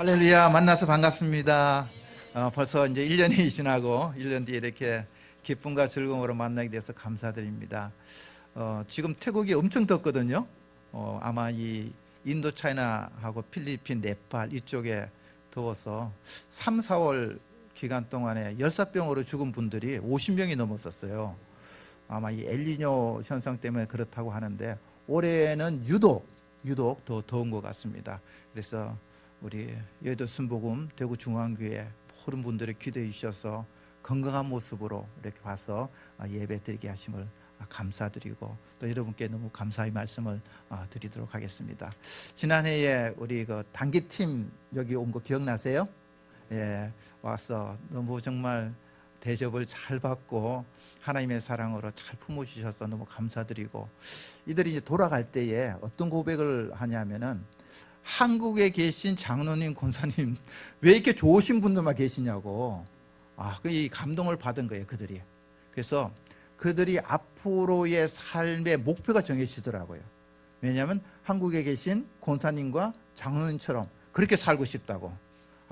할렐루야, 만나서 반갑습니다. 벌써 이제 1년이 지나고 1년 뒤에 이렇게 기쁨과 즐거움으로 만나게 돼서 감사드립니다. 지금 태국이 엄청 덥거든요. 아마 이 인도 차이나하고 필리핀, 네팔 이쪽에 더워서 3, 4월 기간 동안에 열사병으로 죽은 분들이 50명이 넘었었어요. 아마 이 엘니뇨 현상 때문에 그렇다고 하는데 올해는 유독 더 더운 것 같습니다. 그래서 우리 여의도 순복음 대구중앙교회 모든 분들이 기도해 주셔서 건강한 모습으로 이렇게 와서 예배 드리게 하심을 감사드리고 또 여러분께 너무 감사의 말씀을 드리도록 하겠습니다. 지난해에 우리 그 단기팀 여기 온 거 기억나세요? 예, 와서 너무 정말 대접을 잘 받고 하나님의 사랑으로 잘 품어주셔서 너무 감사드리고, 이들이 이제 돌아갈 때에 어떤 고백을 하냐면은 한국에 계신 장로님, 권사님 왜 이렇게 좋으신 분들만 계시냐고, 이 감동을 받은 거예요, 그들이. 그래서 그들이 앞으로의 삶의 목표가 정해지더라고요. 왜냐하면 한국에 계신 권사님과 장로님처럼 그렇게 살고 싶다고.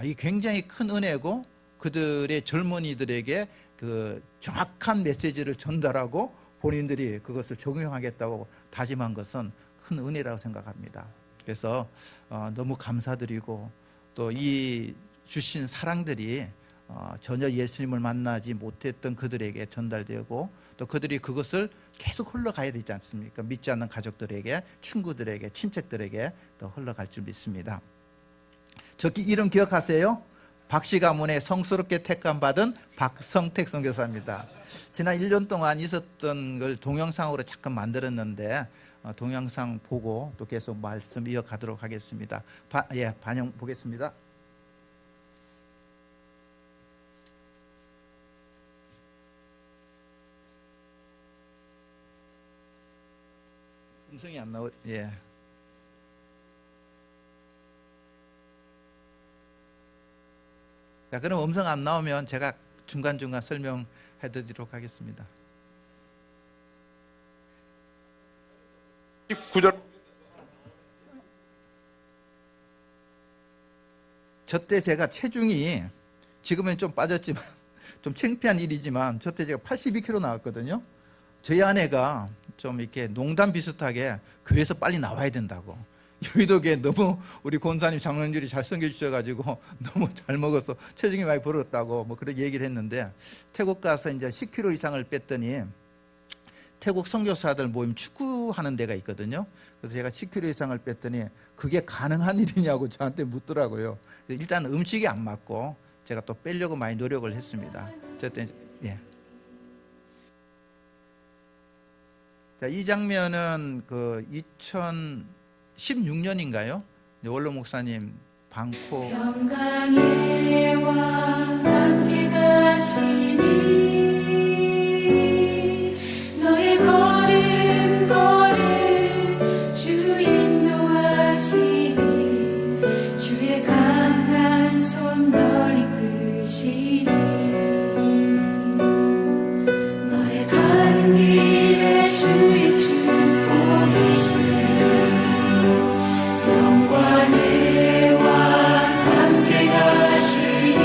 이 굉장히 큰 은혜고, 그들의 젊은이들에게 그 정확한 메시지를 전달하고 본인들이 그것을 적용하겠다고 다짐한 것은 큰 은혜라고 생각합니다. 그래서 너무 감사드리고, 또 이 주신 사랑들이 전혀 예수님을 만나지 못했던 그들에게 전달되고, 또 그들이 그것을 계속 흘러가야 되지 않습니까? 믿지 않는 가족들에게, 친구들에게, 친척들에게 또 흘러갈 줄 믿습니다. 저기 이름 기억하세요? 박씨 가문에 성스럽게 택감받은 박성택 선교사입니다. 지난 1년 동안 있었던 걸 동영상으로 잠깐 만들었는데 동영상 보고 또 계속 말씀 이어가도록 하겠습니다. 반영 보겠습니다. 음성이 안 나오. 예. 자, 그럼 음성 안 나오면 제가 중간중간 설명해 드리도록 하겠습니다. 19절. 저때 제가 체중이, 지금은 좀 빠졌지만 좀 창피한 일이지만 저때 제가 82kg 나왔거든요. 저희 아내가 좀 이렇게 농담 비슷하게 교회에서 빨리 나와야 된다고, 여의도교회 너무 우리 권사님 장로님들이 잘 섬겨주셔가지고 너무 잘 먹어서 체중이 많이 불었다고 뭐 그렇게 얘기를 했는데, 태국 가서 이제 10kg 이상을 뺐더니 태국 선교사들 모임 축구하는 데가 있거든요. 그래서 제가 10kg 이상을 뺐더니 그게 가능한 일이냐고 저한테 묻더라고요. 일단 음식이 안 맞고 제가 또 빼려고 많이 노력을 했습니다. 어쨌든 예. 자, 이 장면은 그 2016년인가요? 원로 목사님 방콕 영광의 왕 함께 가시니 너의 걸음 주 인도하시니 주의 강한 손 널 이끄시니 너의 가는 길에 주의 축복이 있으니 영광의 왕 함께 가시니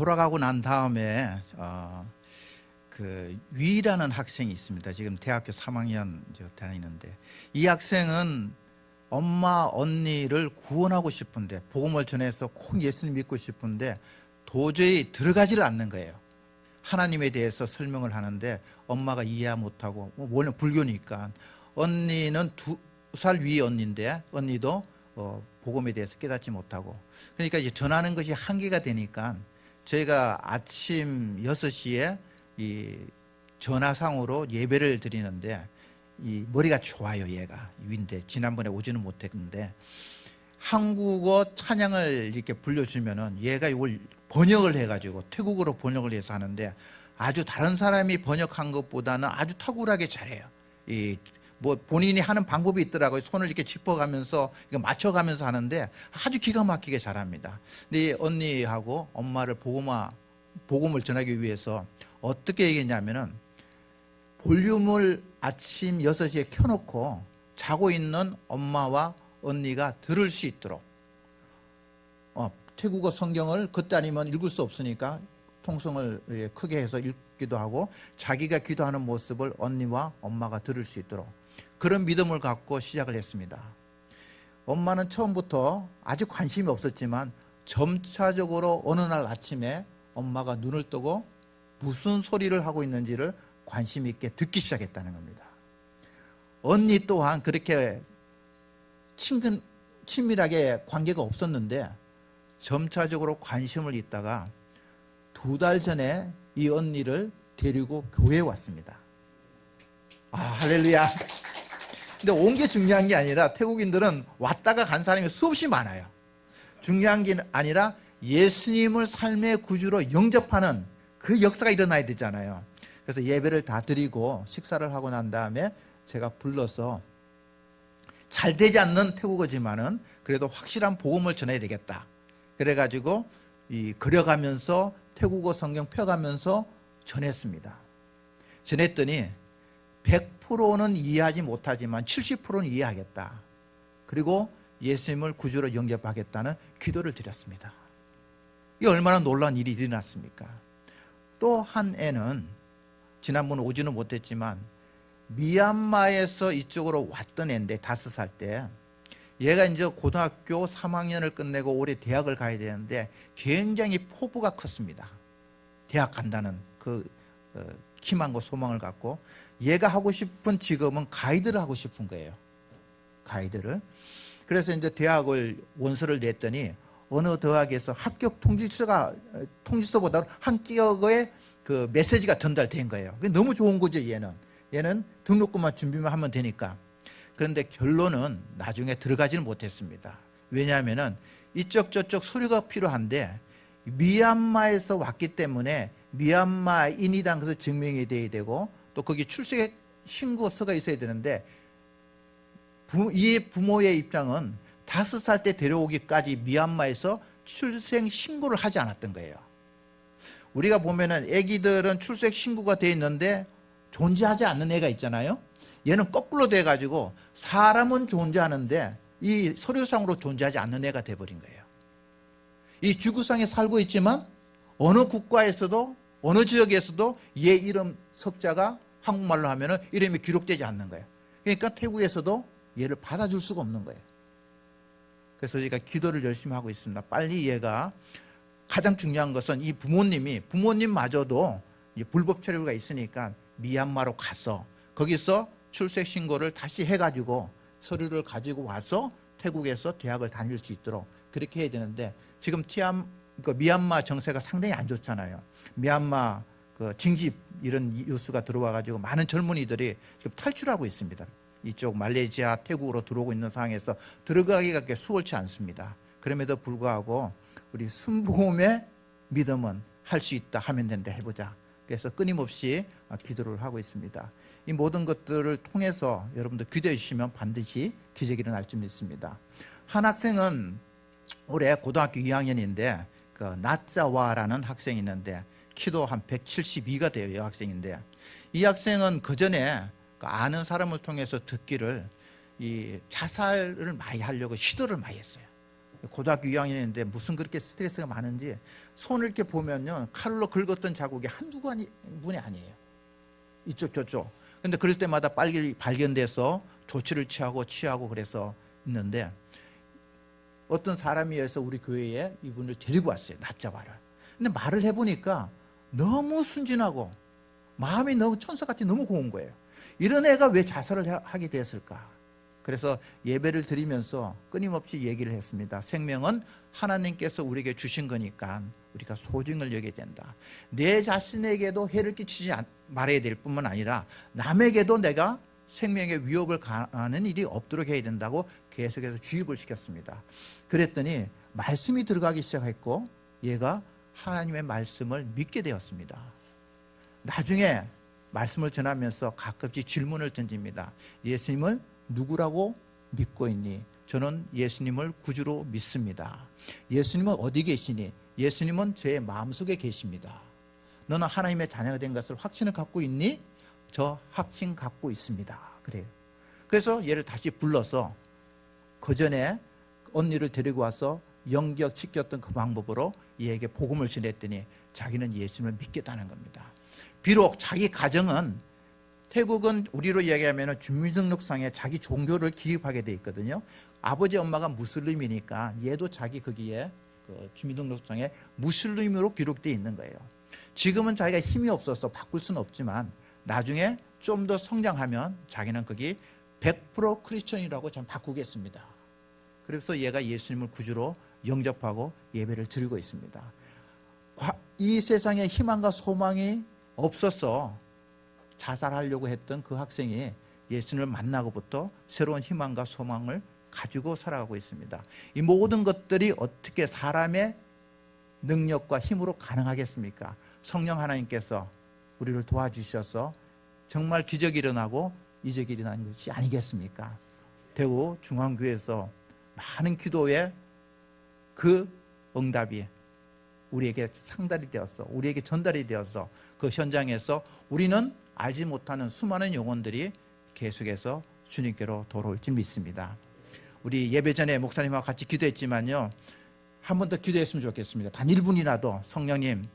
돌아가고 난 다음에 그 위라는 학생이 있습니다. 지금 대학교 3학년 다니는데, 이 학생은 엄마 언니를 구원하고 싶은데, 복음을 전해서 꼭 예수님 믿고 싶은데 도저히 들어가지를 않는 거예요. 하나님에 대해서 설명을 하는데 엄마가 이해 못하고, 원래 불교니까. 언니는 2살 위 언니인데 언니도 복음에 대해서 깨닫지 못하고, 그러니까 이제 전하는 것이 한계가 되니까 저희가 아침 6시에 이 전화상으로 예배를 드리는데, 이 머리가 좋아요. 얘가 위인데 지난번에 오지는 못했는데, 한국어 찬양을 이렇게 불려주면은 얘가 이걸 번역을 해가지고 태국어로 번역을 해서 하는데, 아주 다른 사람이 번역한 것보다는 아주 탁월하게 잘해요. 이 뭐 본인이 하는 방법이 있더라고요. 손을 이렇게 짚어가면서 이거 맞춰가면서 하는데 아주 기가 막히게 잘합니다. 근데 이 언니하고 엄마를 복음을 전하기 위해서 어떻게 얘기했냐면은, 볼륨을 아침 6시에 켜놓고 자고 있는 엄마와 언니가 들을 수 있도록, 태국어 성경을 그때 아니면 읽을 수 없으니까 통성을 크게 해서 읽기도 하고, 자기가 기도하는 모습을 언니와 엄마가 들을 수 있도록, 그런 믿음을 갖고 시작을 했습니다. 엄마는 처음부터 아주 관심이 없었지만 점차적으로 어느 날 아침에 엄마가 눈을 뜨고 무슨 소리를 하고 있는지를 관심 있게 듣기 시작했다는 겁니다. 언니 또한 그렇게 친밀하게 관계가 없었는데 점차적으로 관심을 있다가 2달 전에 이 언니를 데리고 교회에 왔습니다. 할렐루야. 근데 온 게 중요한 게 아니라, 태국인들은 왔다가 간 사람이 수없이 많아요. 중요한 게 아니라 예수님을 삶의 구주로 영접하는 그 역사가 일어나야 되잖아요. 그래서 예배를 다 드리고 식사를 하고 난 다음에 제가 불러서, 잘 되지 않는 태국어지만은 그래도 확실한 복음을 전해야 되겠다. 그래가지고 그려가면서 태국어 성경 펴가면서 전했습니다. 전했더니 100%는 이해하지 못하지만 70%는 이해하겠다. 그리고 예수님을 구주로 영접하겠다는 기도를 드렸습니다. 이게 얼마나 놀라운 일이 일어났습니까? 또 한 애는 지난번에 오지는 못했지만 미얀마에서 이쪽으로 왔던 애인데, 5살 때 얘가 이제 고등학교 3학년을 끝내고 올해 대학을 가야 되는데 굉장히 포부가 컸습니다. 대학 간다는 그 희망과 소망을 갖고, 얘가 하고 싶은 직업은 가이드를 하고 싶은 거예요. 가이드를. 그래서 이제 대학을 원서를 냈더니 어느 대학에서 합격 통지서보다 합격의 그 메시지가 전달된 거예요. 너무 좋은 거죠. 얘는 등록금만 준비만 하면 되니까. 그런데 결론은 나중에 들어가지는 못했습니다. 왜냐하면은 이쪽 저쪽 서류가 필요한데, 미얀마에서 왔기 때문에 미얀마인이라는 것을 증명이 돼야 되고, 또 거기 출생 신고서가 있어야 되는데, 이 부모의 입장은 5살 때 데려오기까지 미얀마에서 출생 신고를 하지 않았던 거예요. 우리가 보면은 아기들은 출생 신고가 돼 있는데 존재하지 않는 애가 있잖아요. 얘는 거꾸로 돼가지고 사람은 존재하는데 이 서류상으로 존재하지 않는 애가 돼버린 거예요. 이 지구상에 살고 있지만 어느 국가에서도 어느 지역에서도 얘 이름 석자가 한국말로 하면은 이름이 기록되지 않는 거예요. 그러니까 태국에서도 얘를 받아줄 수가 없는 거예요. 그래서 저희가 기도를 열심히 하고 있습니다. 빨리 얘가, 가장 중요한 것은 이 부모님마저도 불법 체류가 있으니까 미얀마로 가서 거기서 출생 신고를 다시 해가지고 서류를 가지고 와서 태국에서 대학을 다닐 수 있도록 그렇게 해야 되는데, 지금 미얀마 정세가 상당히 안 좋잖아요. 미얀마 징집 이런 뉴스가 들어와가지고 많은 젊은이들이 지금 탈출하고 있습니다. 이쪽 말레이시아, 태국으로 들어오고 있는 상황에서 들어가기가 그렇게 수월치 않습니다. 그럼에도 불구하고 우리 순복음의 믿음은 할 수 있다, 하면 된다, 해보자. 그래서 끊임없이 기도를 하고 있습니다. 이 모든 것들을 통해서 여러분들 기도해 주시면 반드시 기적이 일어날 줄 믿습니다. 한 학생은 올해 고등학교 2학년인데 나짜와라는 학생이 있는데 키도 한 172가 돼요. 이 학생인데, 이 학생은 그 전에 아는 사람을 통해서 듣기를 이 자살을 많이 하려고 시도를 많이 했어요. 고등학교 2학년인데 무슨 그렇게 스트레스가 많은지 손을 이렇게 보면요, 칼로 긁었던 자국이 한두 분이 아니에요. 이쪽 저쪽. 근데 그럴 때마다 빨리 발견돼서 조치를 취하고 그래서 있는데, 어떤 사람이 해서 우리 교회에 이분을 데리고 왔어요. 낮잡아를. 근데 말을 해보니까 너무 순진하고 마음이 너무 천사같이 너무 고운 거예요. 이런 애가 왜 자살을 하게 됐을까? 그래서 예배를 드리면서 끊임없이 얘기를 했습니다. 생명은 하나님께서 우리에게 주신 거니까 우리가 소중을 여겨야 된다. 내 자신에게도 해를 끼치지 말아야 될 뿐만 아니라 남에게도 내가 생명의 위협을 가하는 일이 없도록 해야 된다고 계속해서 주입을 시켰습니다. 그랬더니 말씀이 들어가기 시작했고 얘가 하나님의 말씀을 믿게 되었습니다. 나중에 말씀을 전하면서 가끔씩 질문을 던집니다. 예수님을 누구라고 믿고 있니? 저는 예수님을 구주로 믿습니다. 예수님은 어디 계시니? 예수님은 제 마음속에 계십니다. 너는 하나님의 자녀가 된 것을 확신을 갖고 있니? 저 확신 갖고 있습니다. 그래요. 그래서 얘를 다시 불러서 그 전에 언니를 데리고 와서 영격시켰던 그 방법으로 얘에게 복음을 전했더니 자기는 예수님을 믿겠다는 겁니다. 비록 자기 가정은, 태국은 우리로 이야기하면 주민등록상에 자기 종교를 기입하게 돼 있거든요. 아버지 엄마가 무슬림이니까 얘도 자기 거기에 그 주민등록상에 무슬림으로 기록되어 있는 거예요. 지금은 자기가 힘이 없어서 바꿀 수는 없지만 나중에 좀 더 성장하면 자기는 거기 100% 크리스천이라고 좀 바꾸겠습니다. 그래서 얘가 예수님을 구주로 영접하고 예배를 드리고 있습니다. 이 세상에 희망과 소망이 없어서 자살하려고 했던 그 학생이 예수님을 만나고부터 새로운 희망과 소망을 가지고 살아가고 있습니다. 이 모든 것들이 어떻게 사람의 능력과 힘으로 가능하겠습니까? 성령 하나님께서 우리를 도와주셔서 정말 기적이 일어나고 이적이 일어나는 것이 아니겠습니까? 대구 중앙교회에서 많은 기도에 그 응답이 우리에게 상달이 되어서, 우리에게 전달이 되어서 그 현장에서 우리는 알지 못하는 수많은 영혼들이 계속해서 주님께로 돌아올 줄 믿습니다. 우리 예배 전에 목사님하고 같이 기도했지만요, 한 번 더 기도했으면 좋겠습니다. 단 1분이라도 성령님,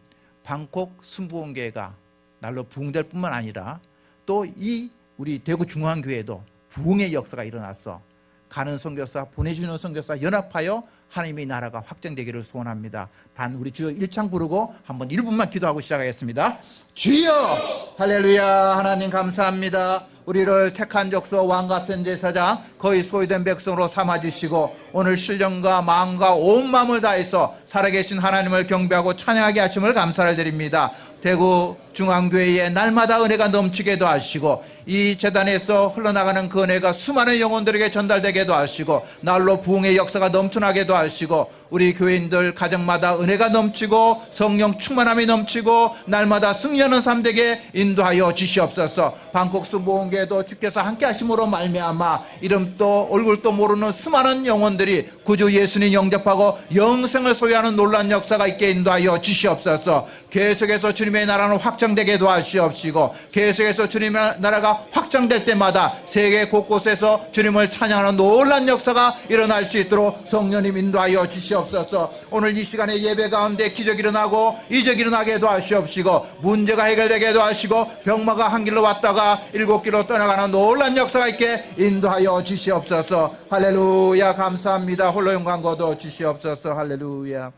방콕 순부원교회가 날로 부흥될 뿐만 아니라 또 이 우리 대구 중앙교회도 부흥의 역사가 일어나서 가는 선교사, 보내주는 선교사 연합하여 하나님의 나라가 확장되기를 소원합니다. 단 우리 주여 1창 부르고 한번 1분만 기도하고 시작하겠습니다. 주여 할렐루야. 하나님 감사합니다. 우리를 택한 족속 왕같은 제사장 거의 소유된 백성으로 삼아주시고 오늘 신령과 마음과 온 마음을 다해서 살아계신 하나님을 경배하고 찬양하게 하심을 감사를 드립니다. 대구 중앙교회에 날마다 은혜가 넘치게도 하시고 이 재단에서 흘러나가는 그 은혜가 수많은 영혼들에게 전달되게도 하시고 날로 부흥의 역사가 넘쳐나게도 하시고 우리 교인들 가정마다 은혜가 넘치고 성령 충만함이 넘치고 날마다 승리하는 삶 되게 인도하여 주시옵소서. 방콕 순복음교회도 주께서 함께 하심으로 말미암아 이름도 얼굴도 모르는 수많은 영혼들이 구주 예수님 영접하고 영생을 소유하는 놀라운 역사가 있게 인도하여 주시옵소서. 계속해서 주님의 나라는 확장되게 도와주시옵시고 계속해서 주님의 나라가 확장될 때마다 세계 곳곳에서 주님을 찬양하는 놀라운 역사가 일어날 수 있도록 성령님 인도하여 주시옵소서. 오늘 이 시간에 예배 가운데 기적이 일어나고 이적이 일어나게 도와주시옵시고 문제가 해결되게 도와주시고 병마가 한 길로 왔다가 7길로 떠나가는 놀라운 역사가 있게 인도하여 주시옵소서. 할렐루야. 감사합니다. 홀로 영광 거둬 주시옵소서. 할렐루야.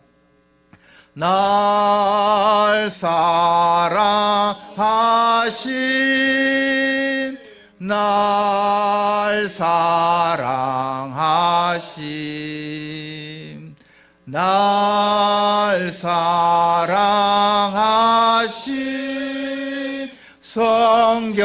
날 사랑하심 날 사랑하심 날 사랑하심 성경에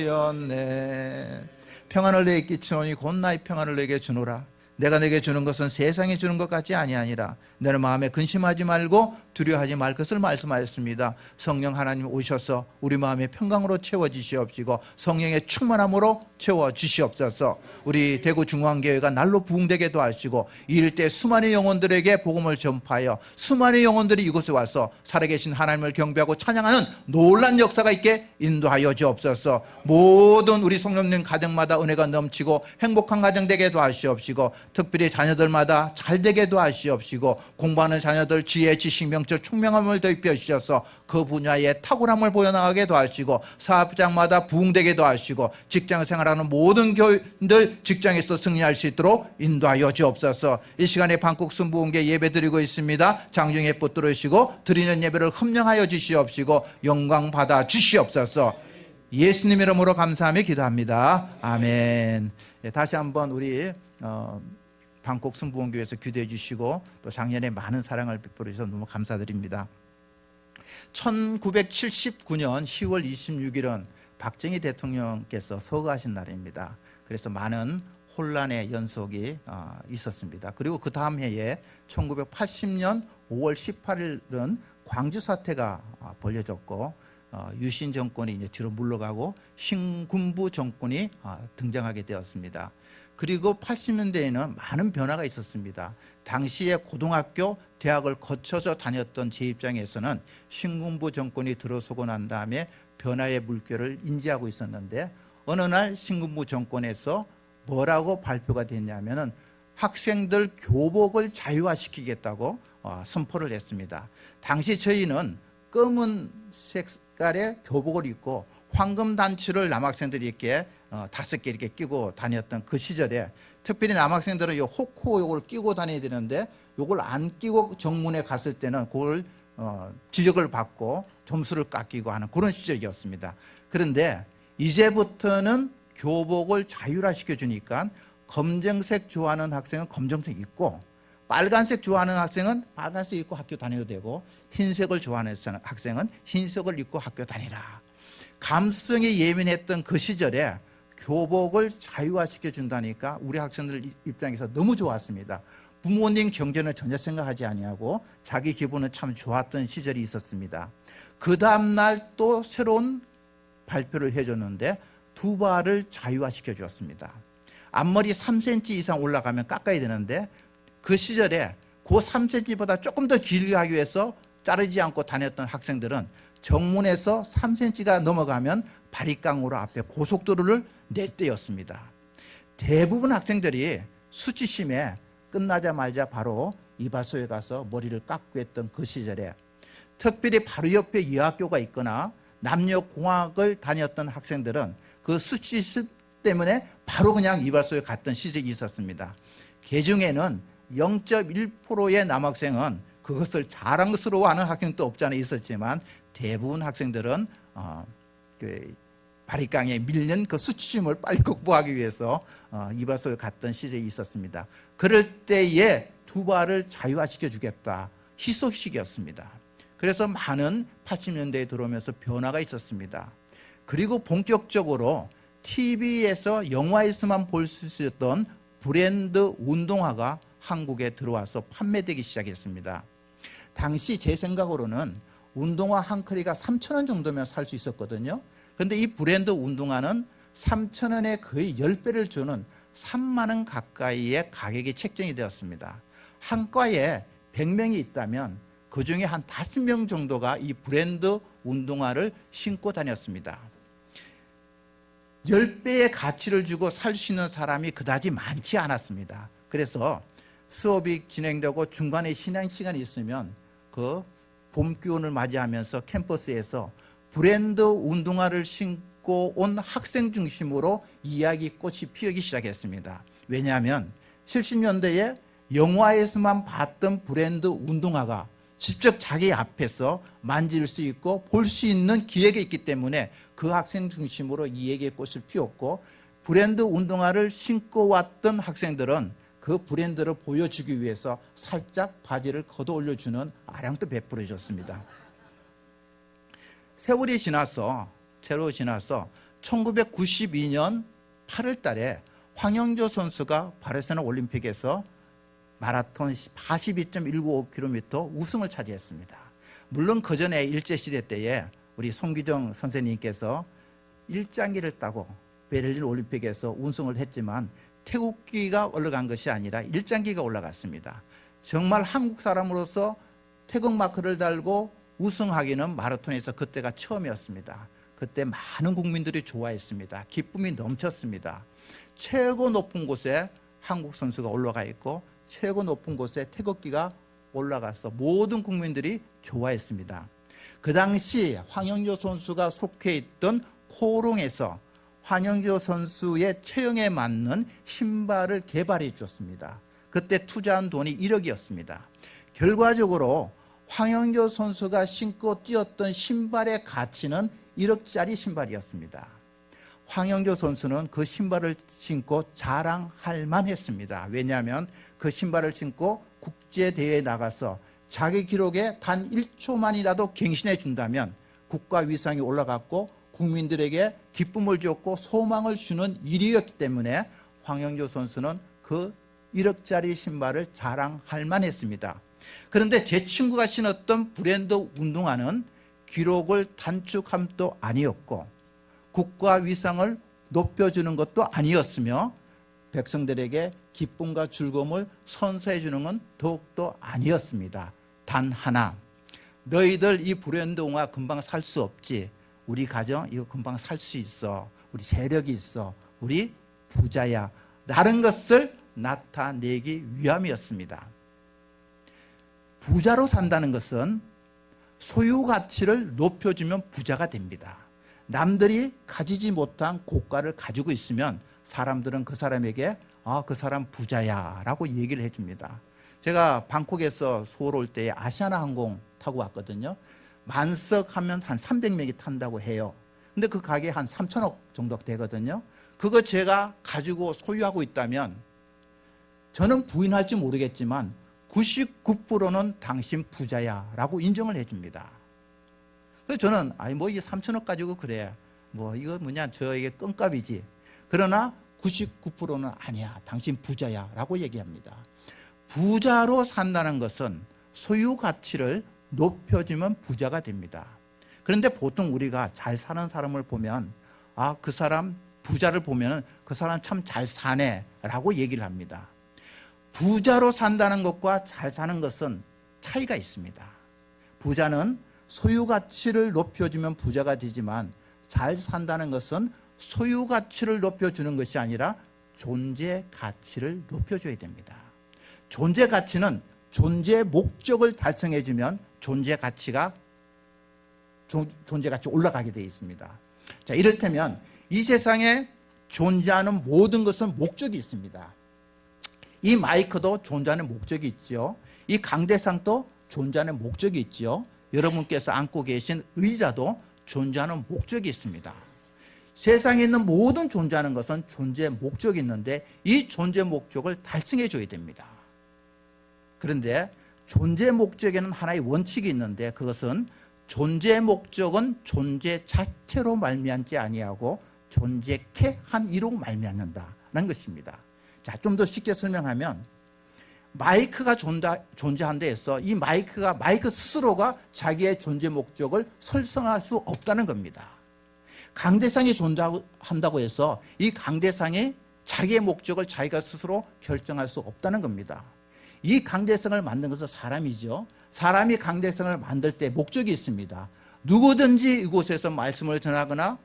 쓰였네. 평안을 내게 끼치노니 곧 나의 평안을 내게 주노라. 내가 내게 주는 것은 세상이 주는 것 같지 아니하니라. 너는 마음에 근심하지 말고 두려워하지 말 것을 말씀하였습니다. 성령 하나님 오셔서 우리 마음의 평강으로 채워주시옵시고 성령의 충만함으로 채워주시옵소서. 우리 대구중앙교회가 날로 부흥되게 도와주시고 이 일대 수많은 영혼들에게 복음을 전파하여 수많은 영혼들이 이곳에 와서 살아계신 하나님을 경배하고 찬양하는 놀란 역사가 있게 인도하여 주옵소서. 모든 우리 성령님 가정마다 은혜가 넘치고 행복한 가정 되게 도와주시옵시고 특별히 자녀들마다 잘 되게 도와주시옵시고 공부하는 자녀들 지혜, 지식, 명철, 총명함을 더입혀 주셔서 그 분야에 탁월함을 보여나가게 도와주시고 사업장마다 부흥되게 도와주시고 직장 생활하는 모든 교인들 직장에서 승리할 수 있도록 인도하여 주옵소서. 이 시간에 방콕 순부흥계 예배 드리고 있습니다. 장중에 붙들으시고 드리는 예배를 흠령하여 주시옵시고 영광 받아 주시옵소서. 예수님 이름으로 감사하며 기도합니다. 아멘. 다시 한번 우리 방콕 순부흥교회에서 기도해 주시고 또 작년에 많은 사랑을 베풀어 주셔서 너무 감사드립니다. 1979년 10월 26일은 박정희 대통령께서 서거하신 날입니다. 그래서 많은 혼란의 연속이 있었습니다. 그리고 그 다음 해에 1980년 5월 18일은 광주 사태가 벌어졌고 유신 정권이 이제 뒤로 물러가고 신군부 정권이 등장하게 되었습니다. 그리고 80년대에는 많은 변화가 있었습니다. 당시에 고등학교, 대학을 거쳐서 다녔던 제 입장에서는 신군부 정권이 들어서고 난 다음에 변화의 물결을 인지하고 있었는데 어느 날 신군부 정권에서 뭐라고 발표가 됐냐면은 학생들 교복을 자유화시키겠다고 선포를 했습니다. 당시 저희는 검은 색깔의 교복을 입고 황금 단추를 남학생들이 이렇게 5개 이렇게 끼고 다녔던 그 시절에 특별히 남학생들은 이 호코 요걸 끼고 다녀야 되는데 요걸 안 끼고 정문에 갔을 때는 그걸 지적을 받고 점수를 깎이고 하는 그런 시절이었습니다. 그런데 이제부터는 교복을 자율화시켜 주니까 검정색 좋아하는 학생은 검정색 입고 빨간색 좋아하는 학생은 빨간색 입고 학교 다녀도 되고 흰색을 좋아하는 학생은 흰색을 입고 학교 다니라. 감성이 예민했던 그 시절에 교복을 자유화시켜 준다니까 우리 학생들 입장에서 너무 좋았습니다. 부모님 경제는 전혀 생각하지 아니하고 자기 기분은 참 좋았던 시절이 있었습니다. 그 다음 날 또 새로운 발표를 해줬는데 두발을 자유화시켜 주었습니다. 앞머리 3cm 이상 올라가면 깎아야 되는데 그 시절에 그 3cm보다 조금 더 길게 하기 위해서 자르지 않고 다녔던 학생들은 정문에서 3cm가 넘어가면 바리깡으로 앞에 고속도로를 냈대였습니다. 대부분 학생들이 수치심에 끝나자마자 바로 이발소에 가서 머리를 깎고 했던 그 시절에 특별히 바로 옆에 여학교가 있거나 남녀공학을 다녔던 학생들은 그 수치심 때문에 바로 그냥 이발소에 갔던 시절이 있었습니다. 그 중에는 0.1%의 남학생은 그것을 자랑스러워하는 학생도 없지 않아 있었지만 대부분 학생들은 그 바리깡에 밀린 그 수치심을 빨리 극복하기 위해서 이발소에 갔던 시절이 있었습니다. 그럴 때에 두발을 자유화시켜 주겠다. 희소식이었습니다. 그래서 많은 80년대에 들어오면서 변화가 있었습니다. 그리고 본격적으로 TV에서 영화에서만 볼 수 있었던 브랜드 운동화가 한국에 들어와서 판매되기 시작했습니다. 당시 제 생각으로는 운동화 한 컬이가 3,000원 정도면 살 수 있었거든요. 그런데 이 브랜드 운동화는 3,000원에 거의 10배를 주는 3만 원 가까이의 가격이 책정이 되었습니다. 한 과에 100명이 있다면 그중에 한 5명 정도가 이 브랜드 운동화를 신고 다녔습니다. 10배의 가치를 주고 살 수 있는 사람이 그다지 많지 않았습니다. 그래서 수업이 진행되고 중간에 쉬는 시간이 있으면 그 봄 기온을 맞이하면서 캠퍼스에서 브랜드 운동화를 신고 온 학생 중심으로 이야기꽃이 피우기 시작했습니다. 왜냐하면 70년대에 영화에서만 봤던 브랜드 운동화가 직접 자기 앞에서 만질 수 있고 볼 수 있는 기회가 있기 때문에 그 학생 중심으로 이 얘기의 꽃을 피웠고 브랜드 운동화를 신고 왔던 학생들은 그 브랜드를 보여주기 위해서 살짝 바지를 걷어 올려주는 아량도 베풀어 줬습니다. 세월이 지나서 1992년 8월 달에 황영조 선수가 바르셀로나 올림픽에서 마라톤 42.195km 우승을 차지했습니다. 물론 그 전에 일제시대 때에 우리 송기정 선생님께서 일장기를 따고 베를린 올림픽에서 우승을 했지만 태극기가 올라간 것이 아니라 일장기가 올라갔습니다. 정말 한국 사람으로서 태극 마크를 달고 우승하기는 마라톤에서 그때가 처음이었습니다. 그때 많은 국민들이 좋아했습니다. 기쁨이 넘쳤습니다. 최고 높은 곳에 한국 선수가 올라가 있고 최고 높은 곳에 태극기가 올라가서 모든 국민들이 좋아했습니다. 그 당시 황영조 선수가 속해 있던 코롱에서 황영조 선수의 체형에 맞는 신발을 개발해 줬습니다. 그때 투자한 돈이 1억이었습니다. 결과적으로 황영조 선수가 신고 뛰었던 신발의 가치는 1억짜리 신발이었습니다. 황영조 선수는 그 신발을 신고 자랑할 만했습니다. 왜냐하면 그 신발을 신고 국제대회에 나가서 자기 기록에 단 1초만이라도 갱신해 준다면 국가 위상이 올라갔고 국민들에게 기쁨을 줬고 소망을 주는 일이었기 때문에 황영조 선수는 그 1억짜리 신발을 자랑할 만했습니다. 그런데 제 친구가 신었던 브랜드 운동화는 기록을 단축함도 아니었고 국가 위상을 높여주는 것도 아니었으며 백성들에게 기쁨과 즐거움을 선사해 주는 건 더욱더 아니었습니다. 단 하나, 너희들 이 브랜드 운동화 금방 살 수 없지. 우리 가정 이거 금방 살 수 있어. 우리 재력이 있어. 우리 부자야. 다른 것을 나타내기 위함이었습니다. 부자로 산다는 것은 소유 가치를 높여주면 부자가 됩니다. 남들이 가지지 못한 고가를 가지고 있으면 사람들은 그 사람에게 그 사람 부자야 라고 얘기를 해줍니다. 제가 방콕에서 서울 올 때 아시아나 항공 타고 왔거든요. 만석 하면 한 300명이 탄다고 해요. 근데 그 가격이 한 3천억 정도 되거든요. 그거 제가 가지고 소유하고 있다면 저는 부인할지 모르겠지만 99%는 당신 부자야 라고 인정을 해줍니다. 그래서 저는 이게 3천억 가지고 그래. 이거 저에게 껌값이지. 그러나 99%는 아니야. 당신 부자야 라고 얘기합니다. 부자로 산다는 것은 소유 가치를 높여주면 부자가 됩니다. 그런데 보통 우리가 잘 사는 사람을 보면 그 사람 부자를 보면 그 사람 참 잘 사네 라고 얘기를 합니다. 부자로 산다는 것과 잘 사는 것은 차이가 있습니다. 부자는 소유 가치를 높여주면 부자가 되지만 잘 산다는 것은 소유 가치를 높여주는 것이 아니라 존재 가치를 높여줘야 됩니다. 존재 가치는 존재 목적을 달성해주면 존재 가치가 올라가게 되어 있습니다. 자, 이를테면 이 세상에 존재하는 모든 것은 목적이 있습니다. 이 마이크도 존재하는 목적이 있죠. 이 강대상도 존재하는 목적이 있죠. 여러분께서 앉고 계신 의자도 존재하는 목적이 있습니다. 세상에 있는 모든 존재하는 것은 존재 목적이 있는데 이 존재 목적을 달성해 줘야 됩니다. 그런데 존재 목적에는 하나의 원칙이 있는데 그것은 존재 목적은 존재 자체로 말미암지 아니하고 존재케 한 이로 말미암는다는 것입니다. 자, 좀 더 쉽게 설명하면 마이크가 존재한다 해서 이 마이크 스스로가 자기의 존재 목적을 설정할 수 없다는 겁니다. 강대상이 존재한다고 해서 이 강대상이 자기의 목적을 자기가 스스로 결정할 수 없다는 겁니다. 이 강대상을 만든 것은 사람이죠. 사람이 강대상을 만들 때 목적이 있습니다. 누구든지 이곳에서 말씀을 전하거나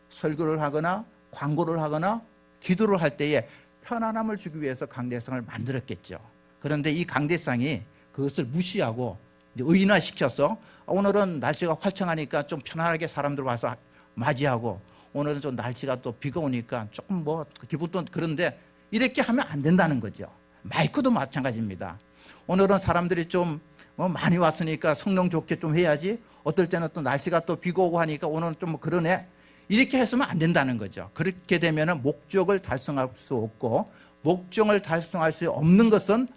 설교를 하거나 광고를 하거나 기도를 할 때에 편안함을 주기 위해서 강대상을 만들었겠죠. 그런데 이 강대상이 그것을 무시하고 의인화시켜서 오늘은 날씨가 화창하니까 좀 편안하게 사람들 와서 맞이하고 오늘은 좀 날씨가 또 비가 오니까 조금 기분도 그런데 이렇게 하면 안 된다는 거죠. 마이크도 마찬가지입니다. 오늘은 사람들이 좀 많이 왔으니까 성능 좋게 좀 해야지. 어떨 때는 또 날씨가 또 비가 오고 하니까 오늘은 좀 그러네. 이렇게 했으면 안 된다는 거죠. 그렇게 되면 목적을 달성할 수 없고 목적을 달성할 수 없는 것은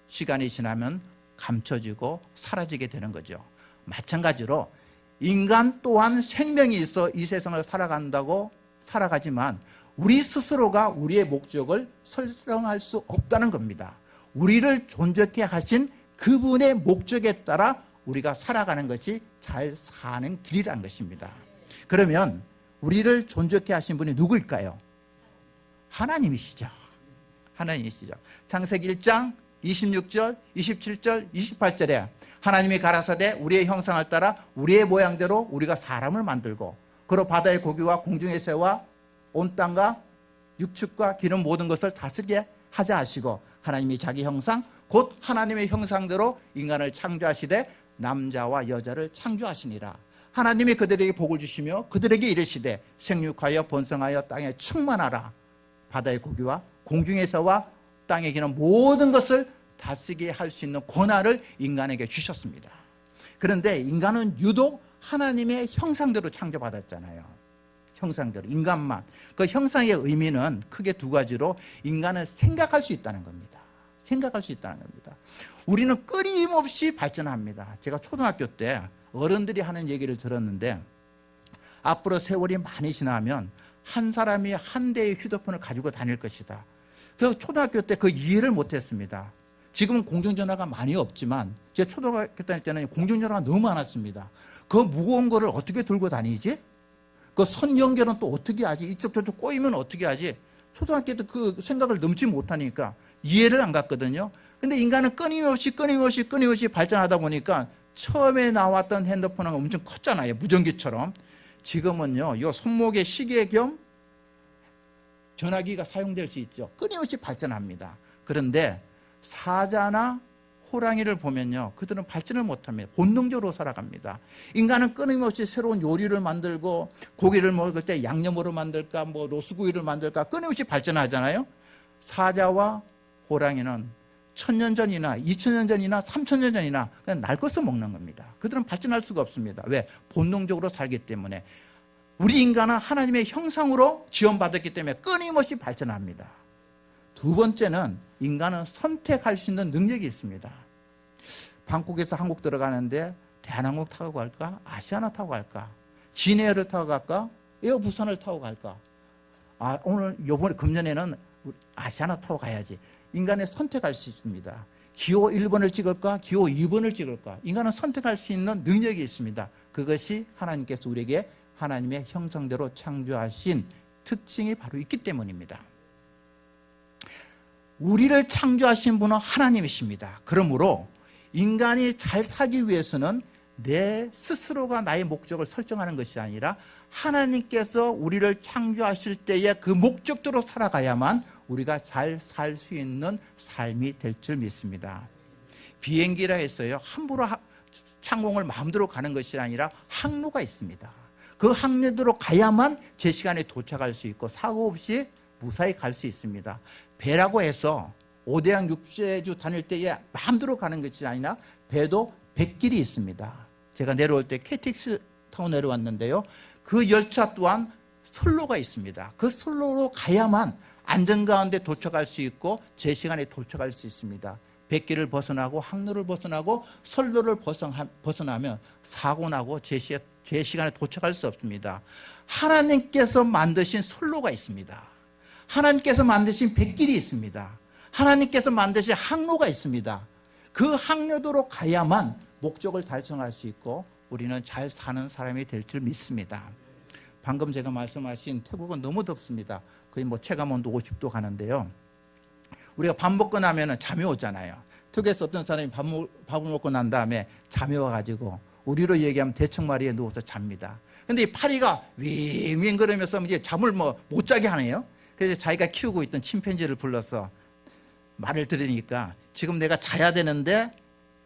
시간이 지나면 감춰지고 사라지게 되는 거죠. 마찬가지로 인간 또한 생명이 있어 이 세상을 살아가지만 우리 스스로가 우리의 목적을 설정할 수 없다는 겁니다. 우리를 존재케 하신 그분의 목적에 따라 우리가 살아가는 것이 잘 사는 길이라는 것입니다. 그러면 우리를 존재케 하신 분이 누구일까요? 하나님이시죠. 하나님이시죠. 창세기 1장 26절, 27절, 28절에 하나님이 가라사대 우리의 형상을 따라 우리의 모양대로 우리가 사람을 만들고 그로 바다의 고기와 공중의 새와 온 땅과 육축과 기는 모든 것을 다스리게 하자 하시고 하나님이 자기 형상 곧 하나님의 형상대로 인간을 창조하시되 남자와 여자를 창조하시니라. 하나님이 그들에게 복을 주시며 그들에게 이르시되 생육하여 번성하여 땅에 충만하라. 바다의 고기와 공중의 새와 땅에 기는 모든 것을 다스리게 할 수 있는 권한을 인간에게 주셨습니다. 그런데 인간은 유독 하나님의 형상대로 창조받았잖아요. 형상대로, 인간만. 그 형상의 의미는 크게 두 가지로 인간은 생각할 수 있다는 겁니다. 생각할 수 있다는 겁니다. 우리는 끊임없이 발전합니다. 제가 초등학교 때 어른들이 하는 얘기를 들었는데 앞으로 세월이 많이 지나면 한 사람이 한 대의 휴대폰을 가지고 다닐 것이다. 그 초등학교 때 그 이해를 못했습니다. 지금은 공중전화가 많이 없지만 제가 초등학교 다닐 때는 공중전화가 너무 많았습니다. 그 무거운 거를 어떻게 들고 다니지? 그 선 연결은 또 어떻게 하지? 이쪽 저쪽 꼬이면 어떻게 하지? 초등학교 때 그 생각을 넘지 못하니까 이해를 안 갔거든요. 근데 인간은 끊임없이 발전하다 보니까 처음에 나왔던 핸드폰은 엄청 컸잖아요. 무전기처럼. 지금은요, 요 손목에 시계 겸 전화기가 사용될 수 있죠. 끊임없이 발전합니다. 그런데 사자나 호랑이를 보면요, 그들은 발전을 못합니다. 본능적으로 살아갑니다. 인간은 끊임없이 새로운 요리를 만들고 고기를 먹을 때 양념으로 만들까 뭐 로스구이를 만들까 끊임없이 발전하잖아요. 사자와 호랑이는 1000년 전이나 2000년 전이나 3000년 전이나 그냥 날 것을 먹는 겁니다. 그들은 발전할 수가 없습니다. 왜? 본능적으로 살기 때문에. 우리 인간은 하나님의 형상으로 지원받았기 때문에 끊임없이 발전합니다. 두 번째는 인간은 선택할 수 있는 능력이 있습니다. 방콕에서 한국 들어가는데 대한항공 타고 갈까? 아시아나 타고 갈까? 진에어를 타고 갈까? 에어부산을 타고 갈까? 오늘 요번에 금년에는 아시아나 타고 가야지. 인간은 선택할 수 있습니다. 기호 1번을 찍을까? 기호 2번을 찍을까? 인간은 선택할 수 있는 능력이 있습니다. 그것이 하나님께서 우리에게 하나님의 형상대로 창조하신 특징이 바로 있기 때문입니다. 우리를 창조하신 분은 하나님이십니다. 그러므로 인간이 잘 살기 위해서는 내 스스로가 나의 목적을 설정하는 것이 아니라 하나님께서 우리를 창조하실 때에 그 목적대로 살아가야만 우리가 잘 살 수 있는 삶이 될 줄 믿습니다. 비행기라 했어요. 함부로 창공을 마음대로 가는 것이 아니라 항로가 있습니다. 그 항로대로 가야만 제 시간에 도착할 수 있고 사고 없이 무사히 갈 수 있습니다. 배라고 해서 5대양 6제주 다닐 때에 마음대로 가는 것이 아니라 배도 뱃길이 있습니다. 제가 내려올 때 KTX 타고 내려왔는데요. 그 열차 또한 선로가 있습니다. 그 선로로 가야만 안전 가운데 도착할 수 있고 제 시간에 도착할 수 있습니다. 뱃길을 벗어나고 항로를 벗어나고 선로를 벗어나면 사고 나고 제 시간에 도착할 수 없습니다. 하나님께서 만드신 선로가 있습니다. 하나님께서 만드신 뱃길이 있습니다. 하나님께서 만드신 항로가 있습니다. 그 항로도로 가야만 목적을 달성할 수 있고 우리는 잘 사는 사람이 될 줄 믿습니다. 방금 제가 말씀하신 태국은 너무 덥습니다. 거의 뭐 체감온도 50도 가는데요. 우리가 밥 먹고 나면 잠이 오잖아요. 태국에서 어떤 사람이 밥을 먹고 난 다음에 잠이 와가지고 우리로 얘기하면 대청마리에 누워서 잡니다. 근데 이 파리가 윙윙 그러면서 이제 잠을 못 자게 하네요. 그래서 자기가 키우고 있던 침팬지를 불러서 말을 들으니까 지금 내가 자야 되는데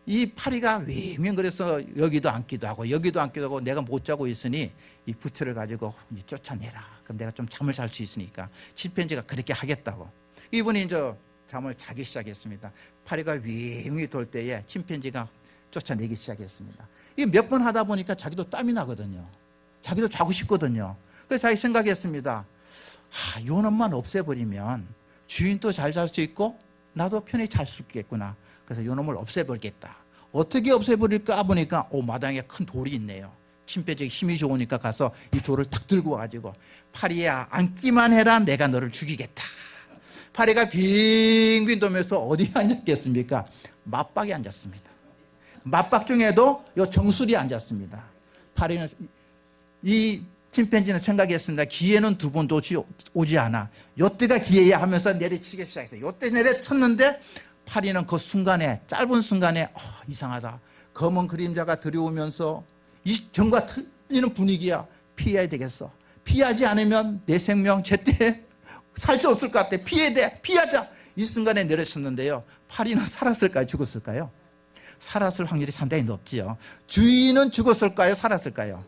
이 파리가 윙윙 그래서 여기도 앉기도 하고 여기도 앉기도 하고 내가 못 자고 있으니 이 부채를 가지고 쫓아내라. 그럼 내가 좀 잠을 잘 수 있으니까 침팬지가 그렇게 하겠다고. 이분이 이제 잠을 자기 시작했습니다. 파리가 윙윙 돌 때에 침팬지가 쫓아내기 시작했습니다. 이게 몇 번 하다 보니까 자기도 땀이 나거든요. 자기도 자고 싶거든요. 그래서 자기 생각했습니다. 요 놈만 없애버리면 주인도 잘 잘 수 있고 나도 편히 잘 수 있겠구나. 그래서 요 놈을 없애버리겠다. 어떻게 없애버릴까 보니까 마당에 큰 돌이 있네요. 침팬지가 힘이 좋으니까 가서 이 돌을 탁 들고 와가지고 파리야 앉기만 해라 내가 너를 죽이겠다. 파리가 빙빙 돌면서 어디에 앉았겠습니까? 맞박에 앉았습니다. 맞박 중에도 요 정수리에 앉았습니다. 파리는 이 침팬지는 생각했습니다. 기회는 두 번도 오지 않아. 요때가 기회야 하면서 내리치기 시작했어요. 요때 내려쳤는데 파리는 그 순간에 짧은 순간에 이상하다. 검은 그림자가 들여오면서 이 전과 틀리는 분위기야. 피해야 되겠어. 피하지 않으면 내 생명 제때 살 수 없을 것 같아. 피해야 돼. 피하자. 이 순간에 내려쳤는데요. 파리는 살았을까요? 죽었을까요? 살았을 확률이 상당히 높지요. 주인은 죽었을까요? 살았을까요?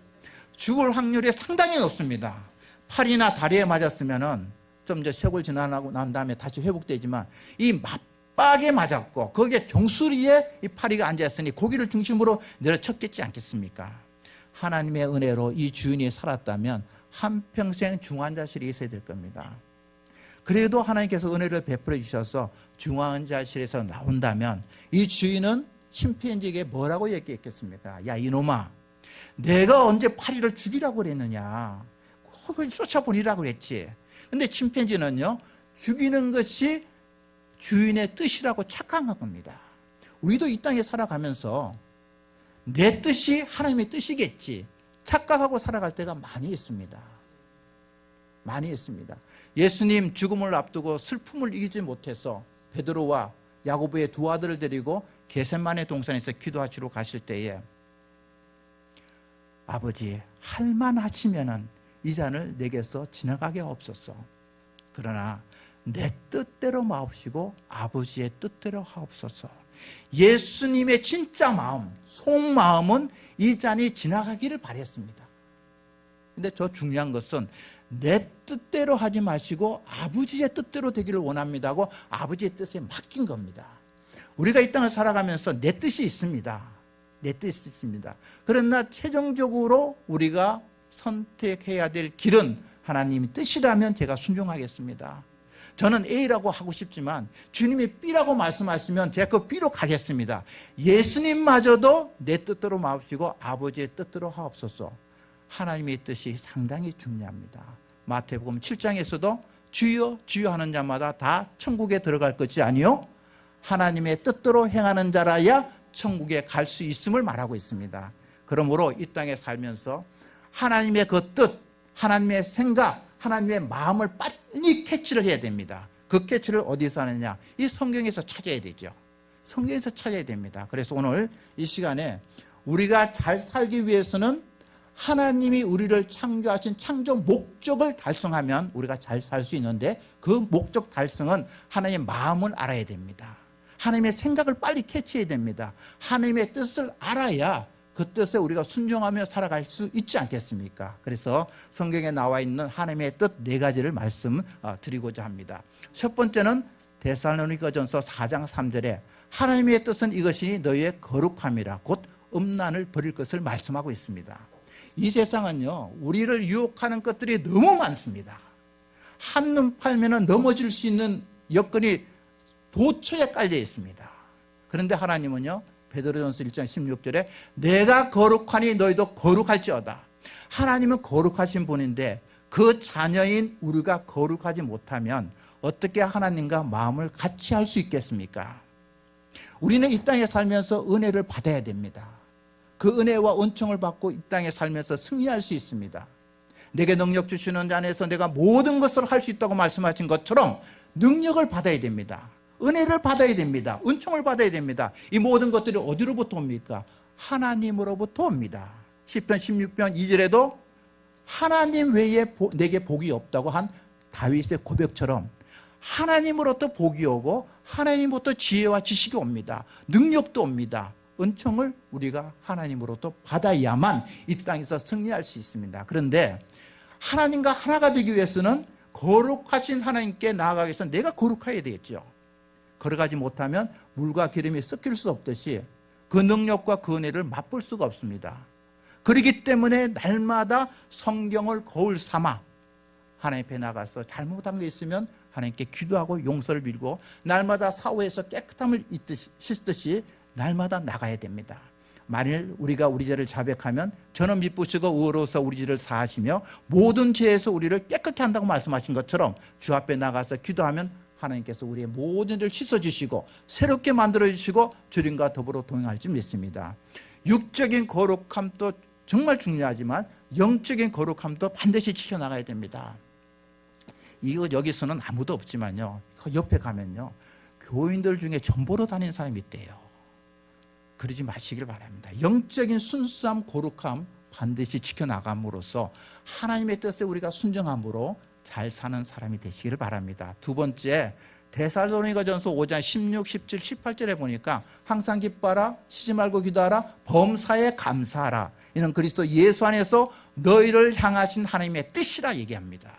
죽을 확률이 상당히 높습니다. 팔이나 다리에 맞았으면은 좀 이제 세월 지나고 난 다음에 다시 회복되지만 이 맞박에 맞았고 거기에 정수리에 이 파리가 앉아있으니 고기를 중심으로 내려쳤겠지 않겠습니까? 하나님의 은혜로 이 주인이 살았다면 한평생 중환자실에 있어야 될 겁니다. 그래도 하나님께서 은혜를 베풀어 주셔서 중환자실에서 나온다면 이 주인은 침팬지에게 뭐라고 얘기했겠습니까? 야 이놈아, 내가 언제 파리를 죽이라고 그랬느냐? 그걸 쫓아보내라고 그랬지. 근데 침팬지는요, 죽이는 것이 주인의 뜻이라고 착각한 겁니다. 우리도 이 땅에 살아가면서 내 뜻이 하나님의 뜻이겠지 착각하고 살아갈 때가 많이 있습니다. 많이 있습니다. 예수님 죽음을 앞두고 슬픔을 이기지 못해서 베드로와 야고보의 두 아들을 데리고 겟세마네 동산에서 기도하시러 가실 때에 아버지 할만하시면은 이 잔을 내게서 지나가게 하옵소서. 그러나 내 뜻대로 마옵시고 아버지의 뜻대로 하옵소서. 예수님의 진짜 마음, 속마음은 이 잔이 지나가기를 바랬습니다. 근데 저 중요한 것은 내 뜻대로 하지 마시고 아버지의 뜻대로 되기를 원합니다 하고 아버지의 뜻에 맡긴 겁니다. 우리가 이 땅을 살아가면서 내 뜻이 있습니다. 내 뜻이 있습니다. 그러나 최종적으로 우리가 선택해야 될 길은 하나님의 뜻이라면 제가 순종하겠습니다. 저는 A라고 하고 싶지만 주님이 B라고 말씀하시면 제가 그 B로 가겠습니다. 예수님마저도 내 뜻대로 마옵시고 아버지의 뜻대로 하옵소서. 하나님의 뜻이 상당히 중요합니다. 마태복음 7장에서도 주여 주여 하는 자마다 다 천국에 들어갈 것이 아니요 하나님의 뜻대로 행하는 자라야 천국에 갈 수 있음을 말하고 있습니다. 그러므로 이 땅에 살면서 하나님의 그 뜻, 하나님의 생각, 하나님의 마음을 빨리 캐치를 해야 됩니다. 그 캐치를 어디서 하느냐? 이 성경에서 찾아야 되죠. 성경에서 찾아야 됩니다. 그래서 오늘 이 시간에 우리가 잘 살기 위해서는 하나님이 우리를 창조하신 창조 목적을 달성하면 우리가 잘 살 수 있는데 그 목적 달성은 하나님의 마음을 알아야 됩니다. 하나님의 생각을 빨리 캐치해야 됩니다. 하나님의 뜻을 알아야 그 뜻에 우리가 순종하며 살아갈 수 있지 않겠습니까? 그래서 성경에 나와 있는 하나님의 뜻 네 가지를 말씀드리고자 합니다. 첫 번째는 데살로니가전서 4장 3절에 하나님의 뜻은 이것이니 너희의 거룩함이라 곧 음란을 버릴 것을 말씀하고 있습니다. 이 세상은요 우리를 유혹하는 것들이 너무 많습니다. 한눈 팔면 넘어질 수 있는 여건이 도처에 깔려 있습니다. 그런데 하나님은요 베드로전서 1장 16절에 내가 거룩하니 너희도 거룩할지어다. 하나님은 거룩하신 분인데 그 자녀인 우리가 거룩하지 못하면 어떻게 하나님과 마음을 같이 할 수 있겠습니까? 우리는 이 땅에 살면서 은혜를 받아야 됩니다. 그 은혜와 은총을 받고 이 땅에 살면서 승리할 수 있습니다. 내게 능력 주시는 자 안에서 내가 모든 것을 할 수 있다고 말씀하신 것처럼 능력을 받아야 됩니다. 은혜를 받아야 됩니다. 은총을 받아야 됩니다. 이 모든 것들이 어디로부터 옵니까? 하나님으로부터 옵니다. 시편 16편 2절에도 하나님 외에 내게 복이 없다고 한 다윗의 고백처럼 하나님으로부터 복이 오고 하나님으로부터 지혜와 지식이 옵니다. 능력도 옵니다. 은총을 우리가 하나님으로부터 받아야만 이 땅에서 승리할 수 있습니다. 그런데 하나님과 하나가 되기 위해서는 거룩하신 하나님께 나아가기 위해서 내가 거룩해야 되겠죠. 걸어가지 못하면 물과 기름이 섞일 수 없듯이 그 능력과 그 은혜를 맛볼 수가 없습니다. 그렇기 때문에 날마다 성경을 거울 삼아 하나님 앞에 나가서 잘못한 게 있으면 하나님께 기도하고 용서를 빌고 날마다 사후에서 깨끗함을 씻듯이 날마다 나가야 됩니다. 만일 우리가 우리 죄를 자백하면 저는 미쁘시고 의로서 우리 죄를 사하시며 모든 죄에서 우리를 깨끗게 한다고 말씀하신 것처럼 주 앞에 나가서 기도하면 하나님께서 우리의 모든 일을 씻어주시고 새롭게 만들어주시고 주님과 더불어 동행할 줄 믿습니다. 육적인 거룩함도 정말 중요하지만 영적인 거룩함도 반드시 지켜나가야 됩니다. 이거 여기서는 아무도 없지만요, 그 옆에 가면요 교인들 중에 전보로 다니는 사람이 있대요. 그러지 마시길 바랍니다. 영적인 순수함, 거룩함 반드시 지켜나감으로써 하나님의 뜻에 우리가 순종함으로 잘 사는 사람이 되시기를 바랍니다. 두 번째, 데살로니가전서 5장 16, 17, 18절에 보니까 항상 기뻐하라, 쉬지 말고 기도하라, 범사에 감사하라. 이는 그리스도 예수 안에서 너희를 향하신 하나님의 뜻이라 얘기합니다.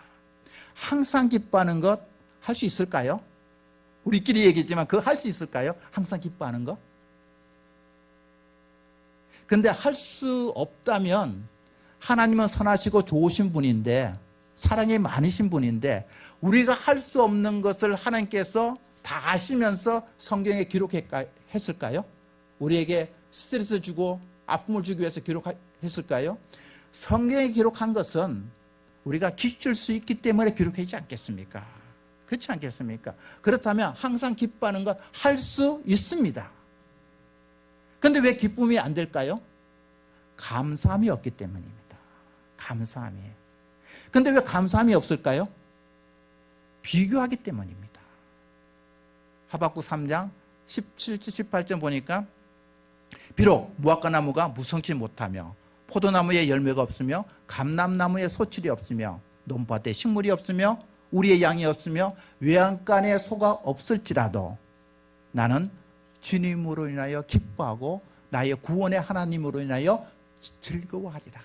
항상 기뻐하는 것 할 수 있을까요? 우리끼리 얘기했지만 그거 할 수 있을까요? 항상 기뻐하는 거? 근데 할 수 없다면 하나님은 선하시고 좋으신 분인데 사랑이 많으신 분인데 우리가 할 수 없는 것을 하나님께서 다 아시면서 성경에 기록했을까요? 우리에게 스트레스 주고 아픔을 주기 위해서 기록했을까요? 성경에 기록한 것은 우리가 기출 수 있기 때문에 기록하지 않겠습니까? 그렇지 않겠습니까? 그렇다면 항상 기뻐하는 것 할 수 있습니다. 그런데 왜 기쁨이 안 될까요? 감사함이 없기 때문입니다. 감사함이. 그런데 왜 감사함이 없을까요? 비교하기 때문입니다. 하박국 3장 17절 18절 보니까 비록 무화과 나무가 무성치 못하며 포도나무에 열매가 없으며 감람나무에 소출이 없으며 논밭에 식물이 없으며 우리의 양이 없으며 외양간에 소가 없을지라도 나는 주님으로 인하여 기뻐하고 나의 구원의 하나님으로 인하여 즐거워하리라.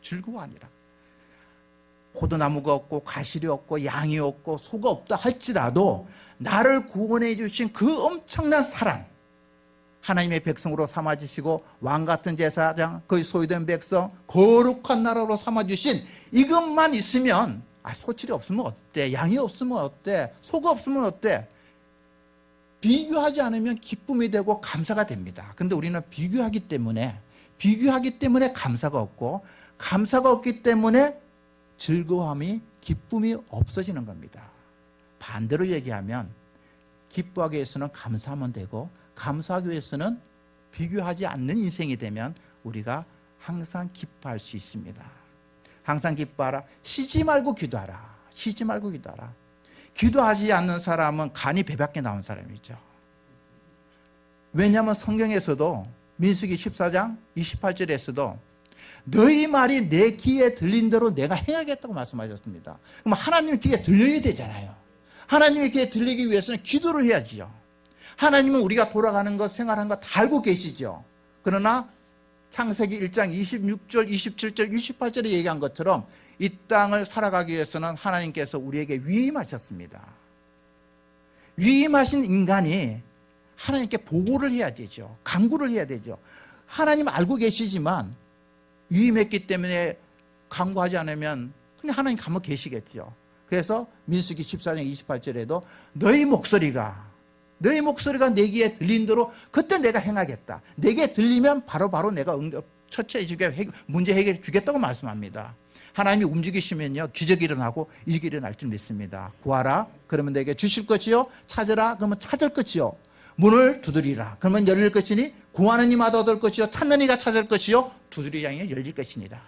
즐거워하리라. 포도나무가 없고 과실이 없고 양이 없고 소가 없다 할지라도 나를 구원해 주신 그 엄청난 사랑, 하나님의 백성으로 삼아주시고 왕같은 제사장, 그의 소유된 백성, 거룩한 나라로 삼아주신 이것만 있으면 소출이 없으면 어때? 양이 없으면 어때? 소가 없으면 어때? 비교하지 않으면 기쁨이 되고 감사가 됩니다. 그런데 우리는 비교하기 때문에 감사가 없고 감사가 없기 때문에 즐거움이 기쁨이 없어지는 겁니다. 반대로 얘기하면 기뻐하기 위해서는 감사하면 되고 감사하기 위해서는 비교하지 않는 인생이 되면 우리가 항상 기뻐할 수 있습니다. 항상 기뻐하라. 쉬지 말고 기도하라. 쉬지 말고 기도하라. 기도하지 않는 사람은 간이 배 밖에 나온 사람이죠. 왜냐하면 성경에서도 민수기 14장 28절에서도 너희 말이 내 귀에 들린 대로 내가 행하겠다고 말씀하셨습니다. 그럼 하나님 귀에 들려야 되잖아요. 하나님의 귀에 들리기 위해서는 기도를 해야지요. 하나님은 우리가 돌아가는 것, 생활한 것 다 알고 계시죠. 그러나 창세기 1장 26절, 27절, 28절에 얘기한 것처럼 이 땅을 살아가기 위해서는 하나님께서 우리에게 위임하셨습니다. 위임하신 인간이 하나님께 보고를 해야 되죠. 간구를 해야 되죠. 하나님 알고 계시지만 위임했기 때문에 간구하지 않으면 그냥 하나님 가만 계시겠죠. 그래서 민수기 14장 28절에도 너희 목소리가 내 귀에 들린 대로 그때 내가 행하겠다. 내게 들리면 바로 내가 처치해 주게 문제 해결해 주겠다고 말씀합니다. 하나님이 움직이시면요 기적이 일어나고 일이 일어날 줄 믿습니다. 구하라 그러면 내게 주실 것이요, 찾으라 그러면 찾을 것이요, 문을 두드리라 그러면 열릴 것이니 구하는 이마다 얻을 것이요, 찾는 이가 찾을 것이요, 두드리장에 열릴 것이니라.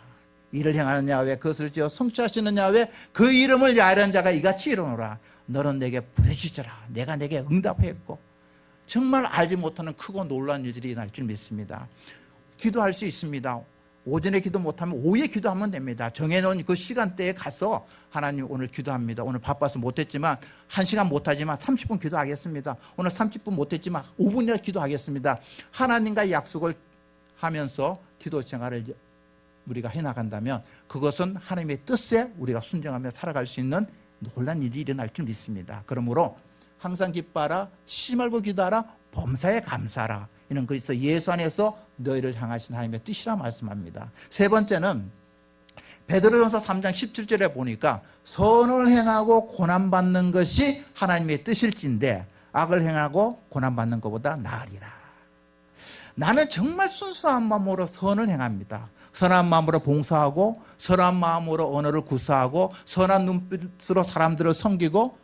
이를 행하는 야훼 그것을 지어 성취하시는 야훼 그 이름을 야훼라는 자가 이같이 이르노라. 너는 내게 부르짖으라. 내가 내게 응답했고 정말 알지 못하는 크고 놀라운 일들이 날 줄 믿습니다. 기도할 수 있습니다. 오전에 기도 못하면 오후에 기도하면 됩니다. 정해놓은 그 시간대에 가서 하나님 오늘 기도합니다. 오늘 바빠서 못했지만 1시간 못하지만 30분 기도하겠습니다. 오늘 30분 못했지만 5분이나 기도하겠습니다. 하나님과 약속을 하면서 기도 생활을 우리가 해나간다면 그것은 하나님의 뜻에 우리가 순종하며 살아갈 수 있는 놀란 일이 일어날 줄 믿습니다. 그러므로 항상 기뻐하라, 쉬지 말고 기도하라, 범사에 감사하라. 이는 그리스도 예수 안에서 너희를 향하신 하나님의 뜻이라 말씀합니다. 세 번째는 베드로전서 3장 17절에 보니까 선을 행하고 고난받는 것이 하나님의 뜻일진데 악을 행하고 고난받는 것보다 나으리라. 나는 정말 순수한 마음으로 선을 행합니다. 선한 마음으로 봉사하고 선한 마음으로 언어를 구사하고 선한 눈빛으로 사람들을 섬기고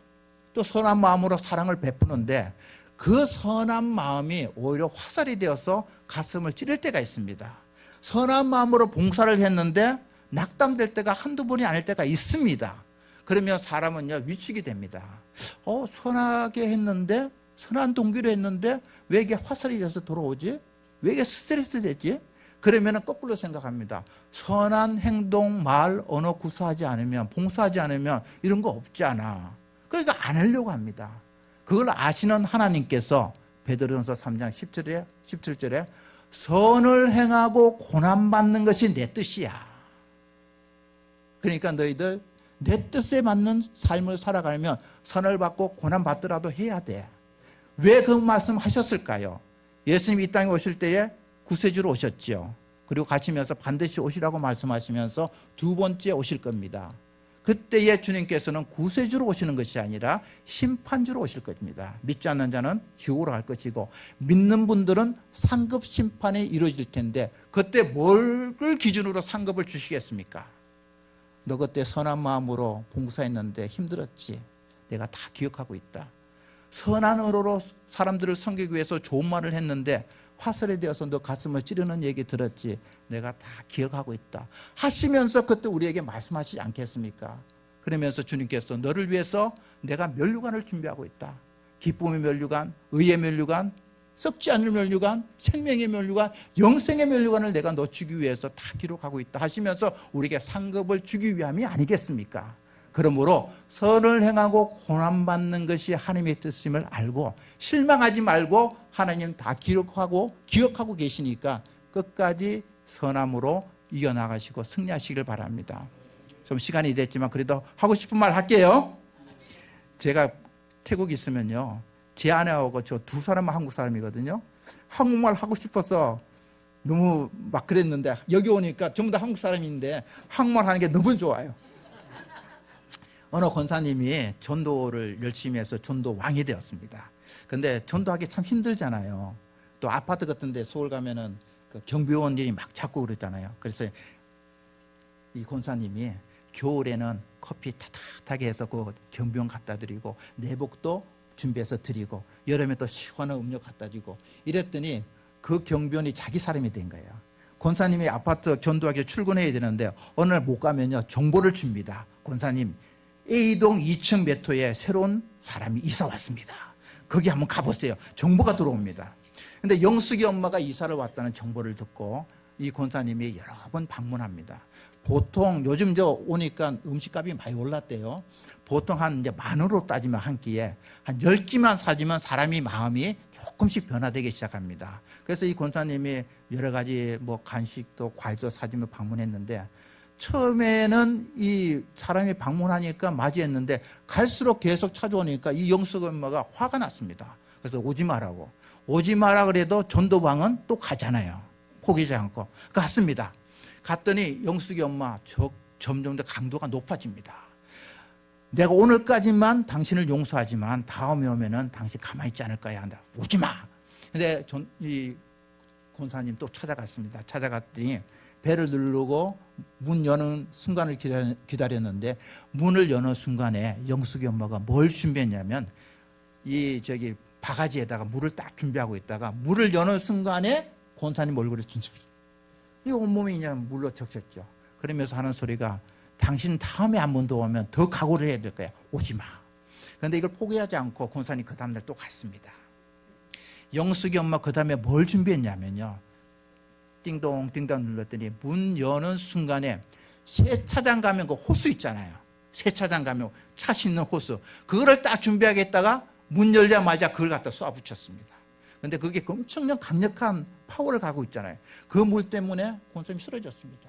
또 선한 마음으로 사랑을 베푸는데 그 선한 마음이 오히려 화살이 되어서 가슴을 찌를 때가 있습니다. 선한 마음으로 봉사를 했는데 낙담될 때가 한두 번이 아닐 때가 있습니다. 그러면 사람은요 위축이 됩니다. 선하게 했는데 선한 동기로 했는데 왜 이게 화살이 돼서 돌아오지? 왜 이게 스트레스 되지? 그러면 거꾸로 생각합니다. 선한 행동, 말, 언어 구사하지 않으면 봉사하지 않으면 이런 거 없지 않아. 그러니까 안 하려고 합니다. 그걸 아시는 하나님께서 베드로전서 3장 10절에 17절에 선을 행하고 고난받는 것이 내 뜻이야. 그러니까 너희들 내 뜻에 맞는 삶을 살아가려면 선을 받고 고난받더라도 해야 돼. 왜 그 말씀 하셨을까요? 예수님이 이 땅에 오실 때에 구세주로 오셨죠. 그리고 가시면서 반드시 오시라고 말씀하시면서 두 번째 오실 겁니다. 그때에 주님께서는 구세주로 오시는 것이 아니라 심판주로 오실 것입니다. 믿지 않는 자는 지옥으로 갈 것이고 믿는 분들은 상급 심판이 이루어질 텐데 그때 뭘 기준으로 상급을 주시겠습니까? 너 그때 선한 마음으로 봉사했는데 힘들었지. 내가 다 기억하고 있다. 선한 의로로 사람들을 섬기기 위해서 좋은 말을 했는데 화살이 되어서 너 가슴을 찌르는 얘기 들었지. 내가 다 기억하고 있다. 하시면서 그때 우리에게 말씀하시지 않겠습니까? 그러면서 주님께서 너를 위해서 내가 면류관을 준비하고 있다. 기쁨의 면류관, 의의 면류관, 썩지 않을 면류관, 생명의 면류관, 영생의 면류관을 내가 너 주기 위해서 다 기록하고 있다 하시면서 우리에게 상급을 주기 위함이 아니겠습니까? 그러므로 선을 행하고 고난받는 것이 하나님의 뜻임을 알고 실망하지 말고 하나님 다 기억하고 계시니까 끝까지 선함으로 이겨나가시고 승리하시길 바랍니다. 좀 시간이 됐지만 그래도 하고 싶은 말 할게요. 제가 태국에 있으면요 제 아내하고 저 두 사람은 한국 사람이거든요. 한국말 하고 싶어서 너무 막 그랬는데 여기 오니까 전부 다 한국 사람인데 한국말 하는 게 너무 좋아요. 어느 권사님이 전도를 열심히 해서 전도 왕이 되었습니다. 근데 전도하기 참 힘들잖아요. 또 아파트 같은 데 서울 가면은 그 경비원들이 막 찾고 그러잖아요. 그래서 이 권사님이 겨울에는 커피 따뜻하게 해서 그 경비원 갖다 드리고 내복도 준비해서 드리고 여름에 또 시원한 음료 갖다 주고 이랬더니 그 경비원이 자기 사람이 된 거예요. 권사님이 아파트 전도하기 출근해야 되는데 어느 날 못 가면요 정보를 줍니다. 권사님 A동 2층 몇 호에 새로운 사람이 이사 왔습니다. 거기 한번 가보세요. 정보가 들어옵니다. 근데 영숙이 엄마가 이사를 왔다는 정보를 듣고 이 권사님이 여러 번 방문합니다. 보통 요즘 저 오니까 음식값이 많이 올랐대요. 보통 한 이제 만으로 따지면 한 끼에 한 10끼만 사주면 사람이 마음이 조금씩 변화되기 시작합니다. 그래서 이 권사님이 여러 가지 뭐 간식도 과일도 사주며 방문했는데 처음에는 이 사람이 방문하니까 맞이했는데 갈수록 계속 찾아오니까 이 영숙 엄마가 화가 났습니다. 그래서 오지 말라고. 오지 마라 그래도 전도방은 또 가잖아요. 포기하지 않고. 갔습니다. 갔더니 영숙이 엄마 점점 더 강도가 높아집니다. 내가 오늘까지만 당신을 용서하지만 다음에 오면은 당신 가만히 있지 않을 거야. 한다. 오지 마. 근데 이 권사님 또 찾아갔습니다. 찾아갔더니 배를 누르고 문 여는 순간을 기다렸는데 문을 여는 순간에 영숙이 엄마가 뭘 준비했냐면 이 바가지에다가 물을 딱 준비하고 있다가 물을 여는 순간에 권사님 얼굴에 진짜 이 온몸이 그냥 물로 적셨죠. 그러면서 하는 소리가 당신 다음에 한 번 더 오면 더 각오를 해야 될 거야. 오지 마. 그런데 이걸 포기하지 않고 권사님 그 다음날 또 갔습니다. 영숙이 엄마 그 다음에 뭘 준비했냐면요. 띵동 눌렀더니 문 여는 순간에 세차장 가면 그 호수 있잖아요. 세차장 가면 차 씻는 호수. 그거를 딱 준비하겠다가 문 열자마자 그걸 갖다 쏴 붙였습니다. 근데 그게 엄청난 강력한 파워를 갖고 있잖아요. 그 물 때문에 권사님이 쓰러졌습니다.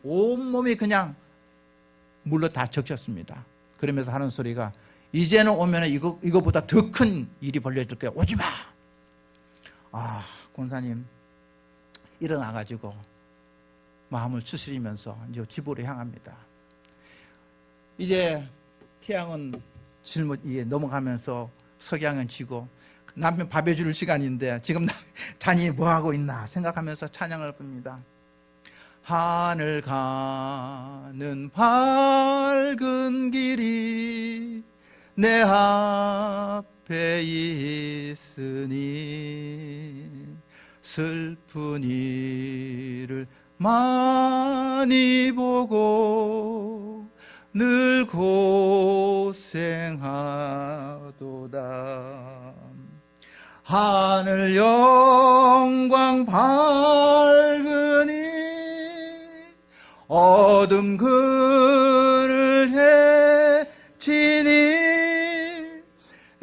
온몸이 그냥 물로 다 적셨습니다. 그러면서 하는 소리가 이제는 오면 이거보다 더 큰 일이 벌려질 거야. 오지 마. 권사님 일어나가지고 마음을 추스리면서 이제 집으로 향합니다. 이제 태양은 넘어가면서 석양은 지고 남편 밥 해줄 시간인데 지금 자녀이 뭐 하고 있나 생각하면서 찬양을 부릅니다. 하늘 가는 밝은 길이 내 앞에 있으니 슬픈 일을 많이 보고 늘 고생하도다. 하늘 영광 밝으니 어둠 그늘 해치니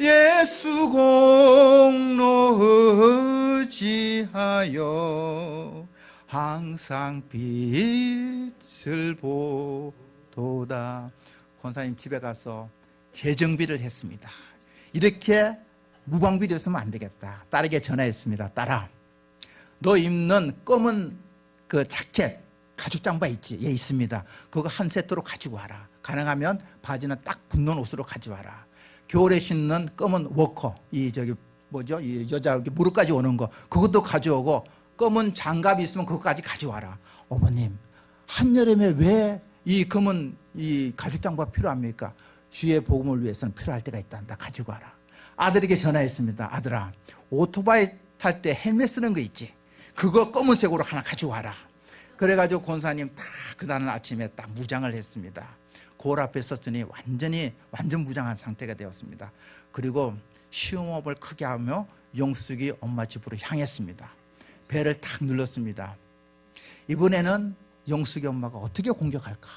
예수 공로 의지하여 항상 빛을 보도다. 권사님 집에 가서 재정비를 했습니다. 이렇게 무방비 됐으면 안 되겠다. 딸에게 전화했습니다. 딸아, 너 입는 검은 그 자켓 가죽 잠바 있지? 예, 있습니다. 그거 한 세트로 가지고 와라. 가능하면 바지는 딱 붙는 옷으로 가져와라. 겨울에 신는 검은 워커, 이 여자 무릎까지 오는 거, 그것도 가져오고 검은 장갑이 있으면 그것까지 가져와라. 어머님, 한여름에 왜 이 검은 이 가죽 장바가 필요합니까? 주의 복음을 위해서는 필요할 때가 있단다. 가지고 와라. 아들에게 전화했습니다. 아들아, 오토바이 탈 때 헬멧 쓰는 거 있지? 그거 검은색으로 하나 가지고 와라. 그래가지고 권사님 그 다음 아침에 딱 무장을 했습니다. 고을 앞에 섰으니 완전 무장한 상태가 되었습니다. 그리고 시험업을 크게 하며 영숙이 엄마 집으로 향했습니다. 배를 탁 눌렀습니다. 이번에는 영숙이 엄마가 어떻게 공격할까?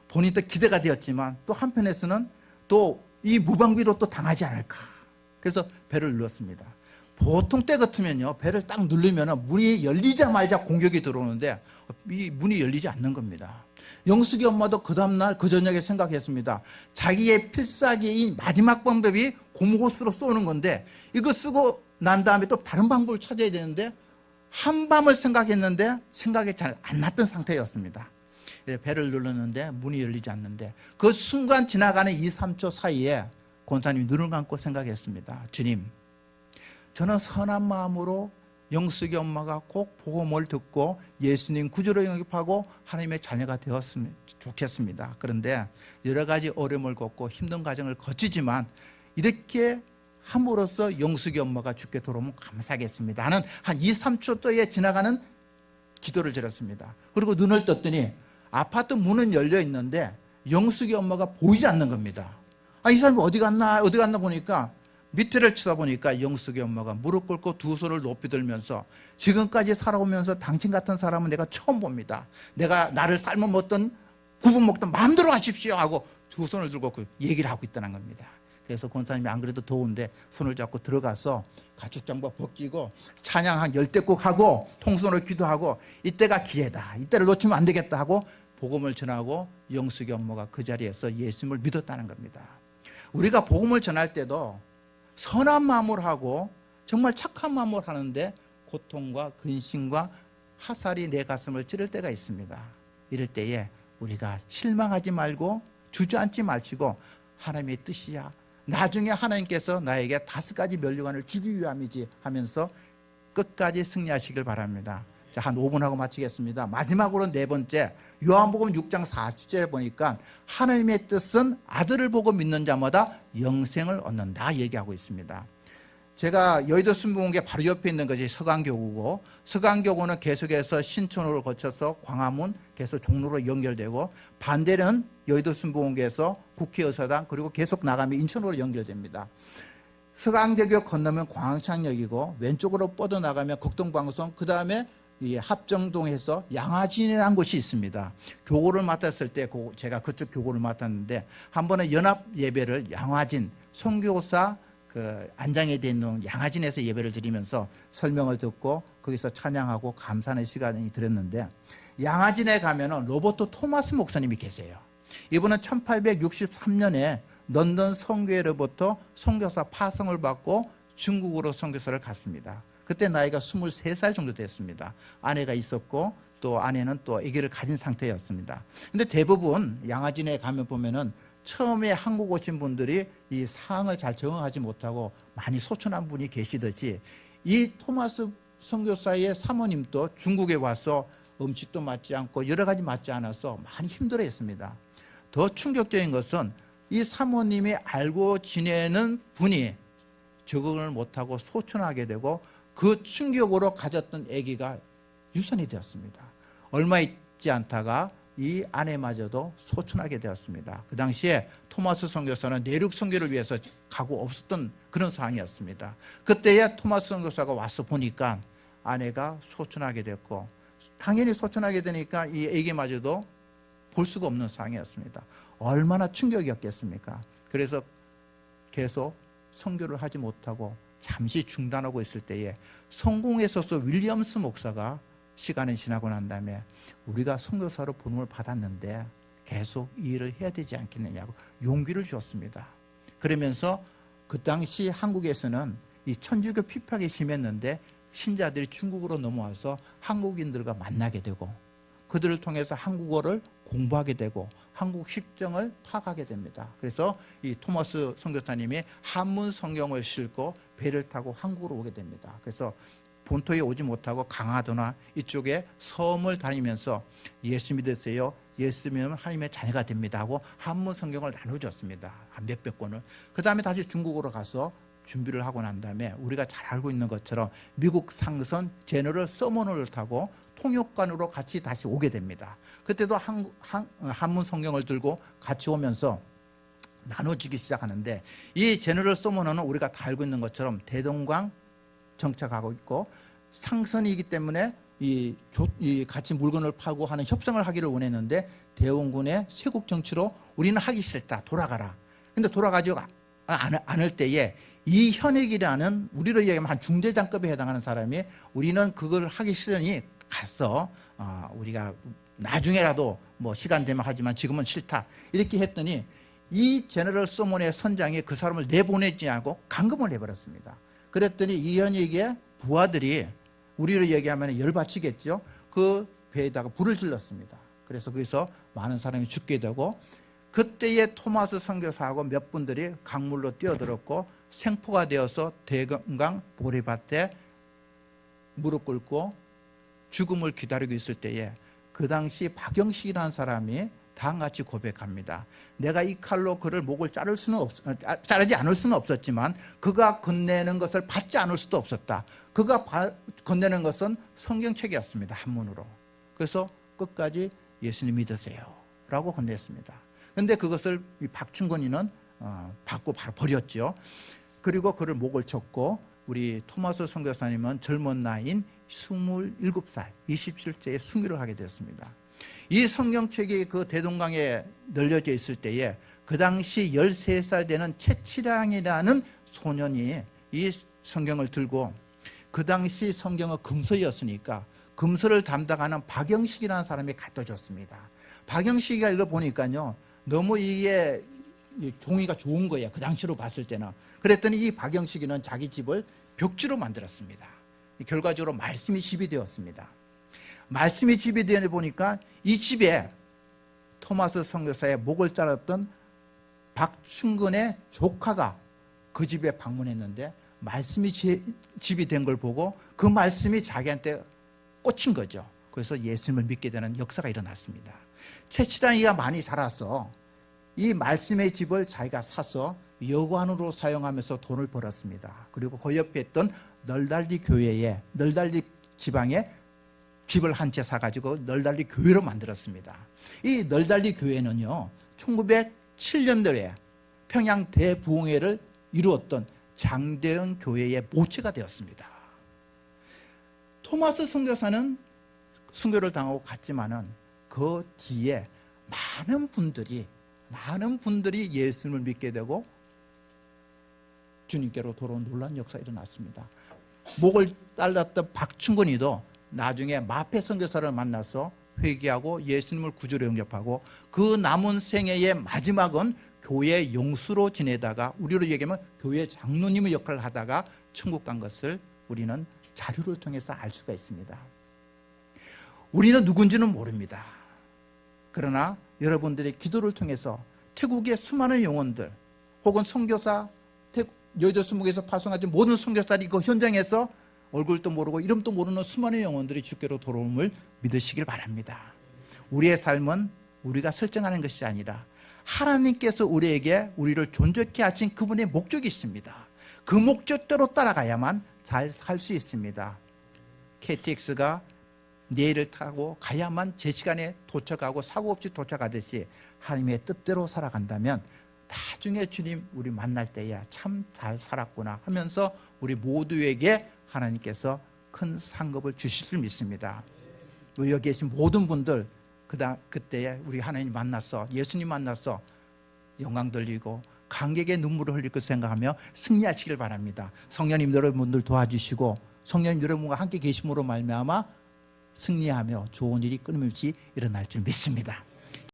본인도 기대가 되었지만 또 한편에서는 또 이 무방비로 또 당하지 않을까? 그래서 배를 눌렀습니다. 보통 때 같으면요, 배를 딱 누르면 문이 열리자마자 공격이 들어오는데 이 문이 열리지 않는 겁니다. 영숙이 엄마도 그 다음날 그 저녁에 생각했습니다. 자기의 필살기인 마지막 방법이 곰호수로 쏘는 건데 이거 쓰고 난 다음에 또 다른 방법을 찾아야 되는데 한밤을 생각했는데 생각이 잘 안 났던 상태였습니다. 배를 눌렀는데 문이 열리지 않는데 그 순간 지나가는 2, 3초 사이에 권사님이 눈을 감고 생각했습니다. 주님, 저는 선한 마음으로 영숙이 엄마가 꼭 복음을 듣고 예수님 구주로 영접하고 하나님의 자녀가 되었으면 좋겠습니다. 그런데 여러 가지 어려움을 겪고 힘든 과정을 거치지만 이렇게 함으로써 영숙이 엄마가 죽게 돌아오면 감사하겠습니다 하는 한 2, 3초 또에 지나가는 기도를 드렸습니다. 그리고 눈을 떴더니 아파트 문은 열려 있는데 영숙이 엄마가 보이지 않는 겁니다. 이 사람이 어디 갔나 보니까 밑에를 쳐다보니까 영숙이 엄마가 무릎 꿇고 두 손을 높이 들면서 지금까지 살아오면서 당신 같은 사람은 내가 처음 봅니다. 내가 나를 삶아 먹던 굽어 먹던 마음대로 하십시오 하고 두 손을 들고 그 얘기를 하고 있다는 겁니다. 그래서 권사님이 안 그래도 더운데 손을 잡고 들어가서 가죽 장바 벗기고 찬양 한 10대국 하고 통성으로 기도하고 이때가 기회다. 이때를 놓치면 안 되겠다 하고 복음을 전하고 영숙이 엄마가 그 자리에서 예수님을 믿었다는 겁니다. 우리가 복음을 전할 때도 선한 마음으로 하고 정말 착한 마음으로 하는데 고통과 근심과 화살이 내 가슴을 찌를 때가 있습니다. 이럴 때에 우리가 실망하지 말고 주저앉지 마시고 하나님의 뜻이야. 나중에 하나님께서 나에게 5가지 면류관을 주기 위함이지 하면서 끝까지 승리하시길 바랍니다. 자, 한 5분 하고 마치겠습니다. 마지막으로 4번째, 요한복음 6장 40절에 보니까 하나님의 뜻은 아들을 보고 믿는 자마다 영생을 얻는다 얘기하고 있습니다. 제가 여의도 순복음교회 바로 옆에 있는 것이 서강교구고, 서강교구는 계속해서 신촌으로 거쳐서 광화문, 계속 종로로 연결되고, 반대는 여의도 순복음교회에서 국회의사당, 그리고 계속 나가면 인천으로 연결됩니다. 서강대교 건너면 광창역이고, 왼쪽으로 뻗어나가면 극동방송, 그 다음에 이 합정동에서 양화진이라는 곳이 있습니다. 교구를 맡았을 때 제가 그쪽 교구를 맡았는데 한 번은 연합 예배를 양화진 선교사 그 안장에 되어 있는 양화진에서 예배를 드리면서 설명을 듣고 거기서 찬양하고 감사하는 시간이 들었는데, 양화진에 가면은 로버트 토마스 목사님이 계세요. 이분은 1863년에 런던 선교회로부터 선교사 파송을 받고 중국으로 선교사를 갔습니다. 그때 나이가 23살 정도 됐습니다. 아내가 있었고 또 아내는 또 아기를 가진 상태였습니다. 근데 대부분 양화진에 가면 보면은 처음에 한국 오신 분들이 이 상황을 잘 적응하지 못하고 많이 소천한 분이 계시듯이 이 토마스 선교사의 사모님도 중국에 와서 음식도 맞지 않고 여러 가지 맞지 않아서 많이 힘들어했습니다. 더 충격적인 것은 이 사모님이 알고 지내는 분이 적응을 못하고 소천하게 되고 그 충격으로 가졌던 아기가 유산이 되었습니다. 얼마 있지 않다가 이 아내마저도 소천하게 되었습니다. 그 당시에 토마스 선교사는 내륙 선교를 위해서 가고 없었던 그런 상황이었습니다. 그때에 토마스 선교사가 와서 보니까 아내가 소천하게 됐고, 당연히 소천하게 되니까 이 아기마저도 볼 수가 없는 상황이었습니다. 얼마나 충격이었겠습니까? 그래서 계속 선교를 하지 못하고 잠시 중단하고 있을 때에 성공회소서 윌리엄스 목사가 시간이 지나고 난 다음에 우리가 선교사로 부름을 받았는데 계속 이 일을 해야 되지 않겠느냐고 용기를 주었습니다. 그러면서 그 당시 한국에서는 이 천주교 피팍이 심했는데 신자들이 중국으로 넘어와서 한국인들과 만나게 되고 그들을 통해서 한국어를 공부하게 되고 한국 실정을 파악하게 됩니다. 그래서 이 토마스 선교사님이 한문 성경을 싣고 배를 타고 한국으로 오게 됩니다. 그래서 본토에 오지 못하고 강화도나 이쪽에 섬을 다니면서 예수 믿으세요. 예수 믿으면 하나님의 자녀가 됩니다 하고 한문 성경을 나눠줬습니다. 한 몇백 권을. 그 다음에 다시 중국으로 가서 준비를 하고 난 다음에 우리가 잘 알고 있는 것처럼 미국 상선 제너럴 서머너를 타고 통역관으로 같이 다시 오게 됩니다. 그때도 한문 성경을 들고 같이 오면서 나눠지기 시작하는데 이 제너럴 서머너는 우리가 다 알고 있는 것처럼 대동강 정착하고 있고 상선이기 때문에 이 같이 물건을 파고 하는 협상을 하기를 원했는데 대원군의 세국 정치로 우리는 하기 싫다 돌아가라. 근데 돌아가지 않을 때에 이현익이라는 우리로 얘기하면 한 중대장급에 해당하는 사람이 우리는 그걸 하기 싫으니 가서 우리가 나중에라도 뭐 시간 되면 하지만 지금은 싫다 이렇게 했더니 이 제너럴 서먼의 선장이 그 사람을 내보내지 않고 감금을 해버렸습니다. 그랬더니 이현익의 부하들이 우리로 얘기하면 열받치겠죠. 그 배에다가 불을 질렀습니다. 그래서 거기서 많은 사람이 죽게 되고 그때의 토마스 선교사하고 몇 분들이 강물로 뛰어들었고 생포가 되어서 대강 보리밭에 무릎 꿇고 죽음을 기다리고 있을 때에 그 당시 박영식이라는 사람이 다음같이 고백합니다. 내가 이 칼로 그를 목을 자르지 않을 수는 없었지만 그가 건네는 것을 받지 않을 수도 없었다. 그가 건네는 것은 성경책이었습니다. 한문으로. 그래서 끝까지 예수님 믿으세요 라고 건넸습니다. 그런데 그것을 박충건이는 받고 바로 버렸죠. 그리고 그를 목을 쳤고 우리 토마스 선교사님은 젊은 나이인 27살 27세에 순교를 하게 되었습니다. 이 성경책이 그 대동강에 널려져 있을 때에 그 당시 13살 되는 채치량이라는 소년이 이 성경을 들고 그 당시 성경은 금서였으니까 금서를 담당하는 박영식이라는 사람이 갖다 줬습니다. 박영식이가 읽어보니까요 너무 이게 종이가 좋은 거예요. 그 당시로 봤을 때는. 그랬더니 이 박영식이는 자기 집을 벽지로 만들었습니다. 결과적으로 말씀이 집이 되었습니다. 말씀이 집이 되어 보니까 이 집에 토마스 선교사의 목을 자랐던 박충근의 조카가 그 집에 방문했는데 말씀이 집이 된 걸 보고 그 말씀이 자기한테 꽂힌 거죠. 그래서 예수님을 믿게 되는 역사가 일어났습니다. 최치량이가 많이 자라서 이 말씀의 집을 자기가 사서 여관으로 사용하면서 돈을 벌었습니다. 그리고 그 옆에 있던 널달리 교회에 널달리 지방에 집을 한 채 사가지고 널달리 교회로 만들었습니다. 이 널달리 교회는요 1907년도에 평양 대부흥회를 이루었던 장대현 교회의 모체가 되었습니다. 토마스 선교사는 순교를 당하고 갔지만은 그 뒤에 많은 분들이 예수님을 믿게 되고 주님께로 돌아온 놀라운 역사가 일어났습니다. 목을 잘랐던 박충근이도 나중에 마페 선교사를 만나서 회개하고 예수님을 구주로 영접하고 그 남은 생애의 마지막은 교회 영수로 지내다가 우리로 얘기하면 교회 장로님의 역할을 하다가 천국 간 것을 우리는 자료를 통해서 알 수가 있습니다. 우리는 누군지는 모릅니다. 그러나 여러분들의 기도를 통해서 태국의 수많은 영혼들 혹은 선교사, 여의도 수목에서 파송하신 모든 선교사들이 그 현장에서 얼굴도 모르고 이름도 모르는 수많은 영혼들이 주께로 돌아옴을 믿으시길 바랍니다. 우리의 삶은 우리가 설정하는 것이 아니라 하나님께서 우리에게 우리를 존재케 하신 그분의 목적이 있습니다. 그 목적대로 따라가야만 잘 살 수 있습니다. KTX가 내일을 타고 가야만 제 시간에 도착하고 사고 없이 도착하듯이 하나님의 뜻대로 살아간다면 나중에 주님 우리 만날 때야 참 잘 살았구나 하면서 우리 모두에게 하나님께서 큰 상급을 주실 줄 믿습니다. 우리 여기 계신 모든 분들 그때에 우리 하나님 만났어, 예수님 만났어 영광 돌리고 감격의 눈물을 흘릴 것 생각하며 승리하시길 바랍니다. 성령님 여러분들 도와주시고 성령님 여러분과 함께 계심으로 말미암아 승리하며 좋은 일이 끊임없이 일어날 줄 믿습니다.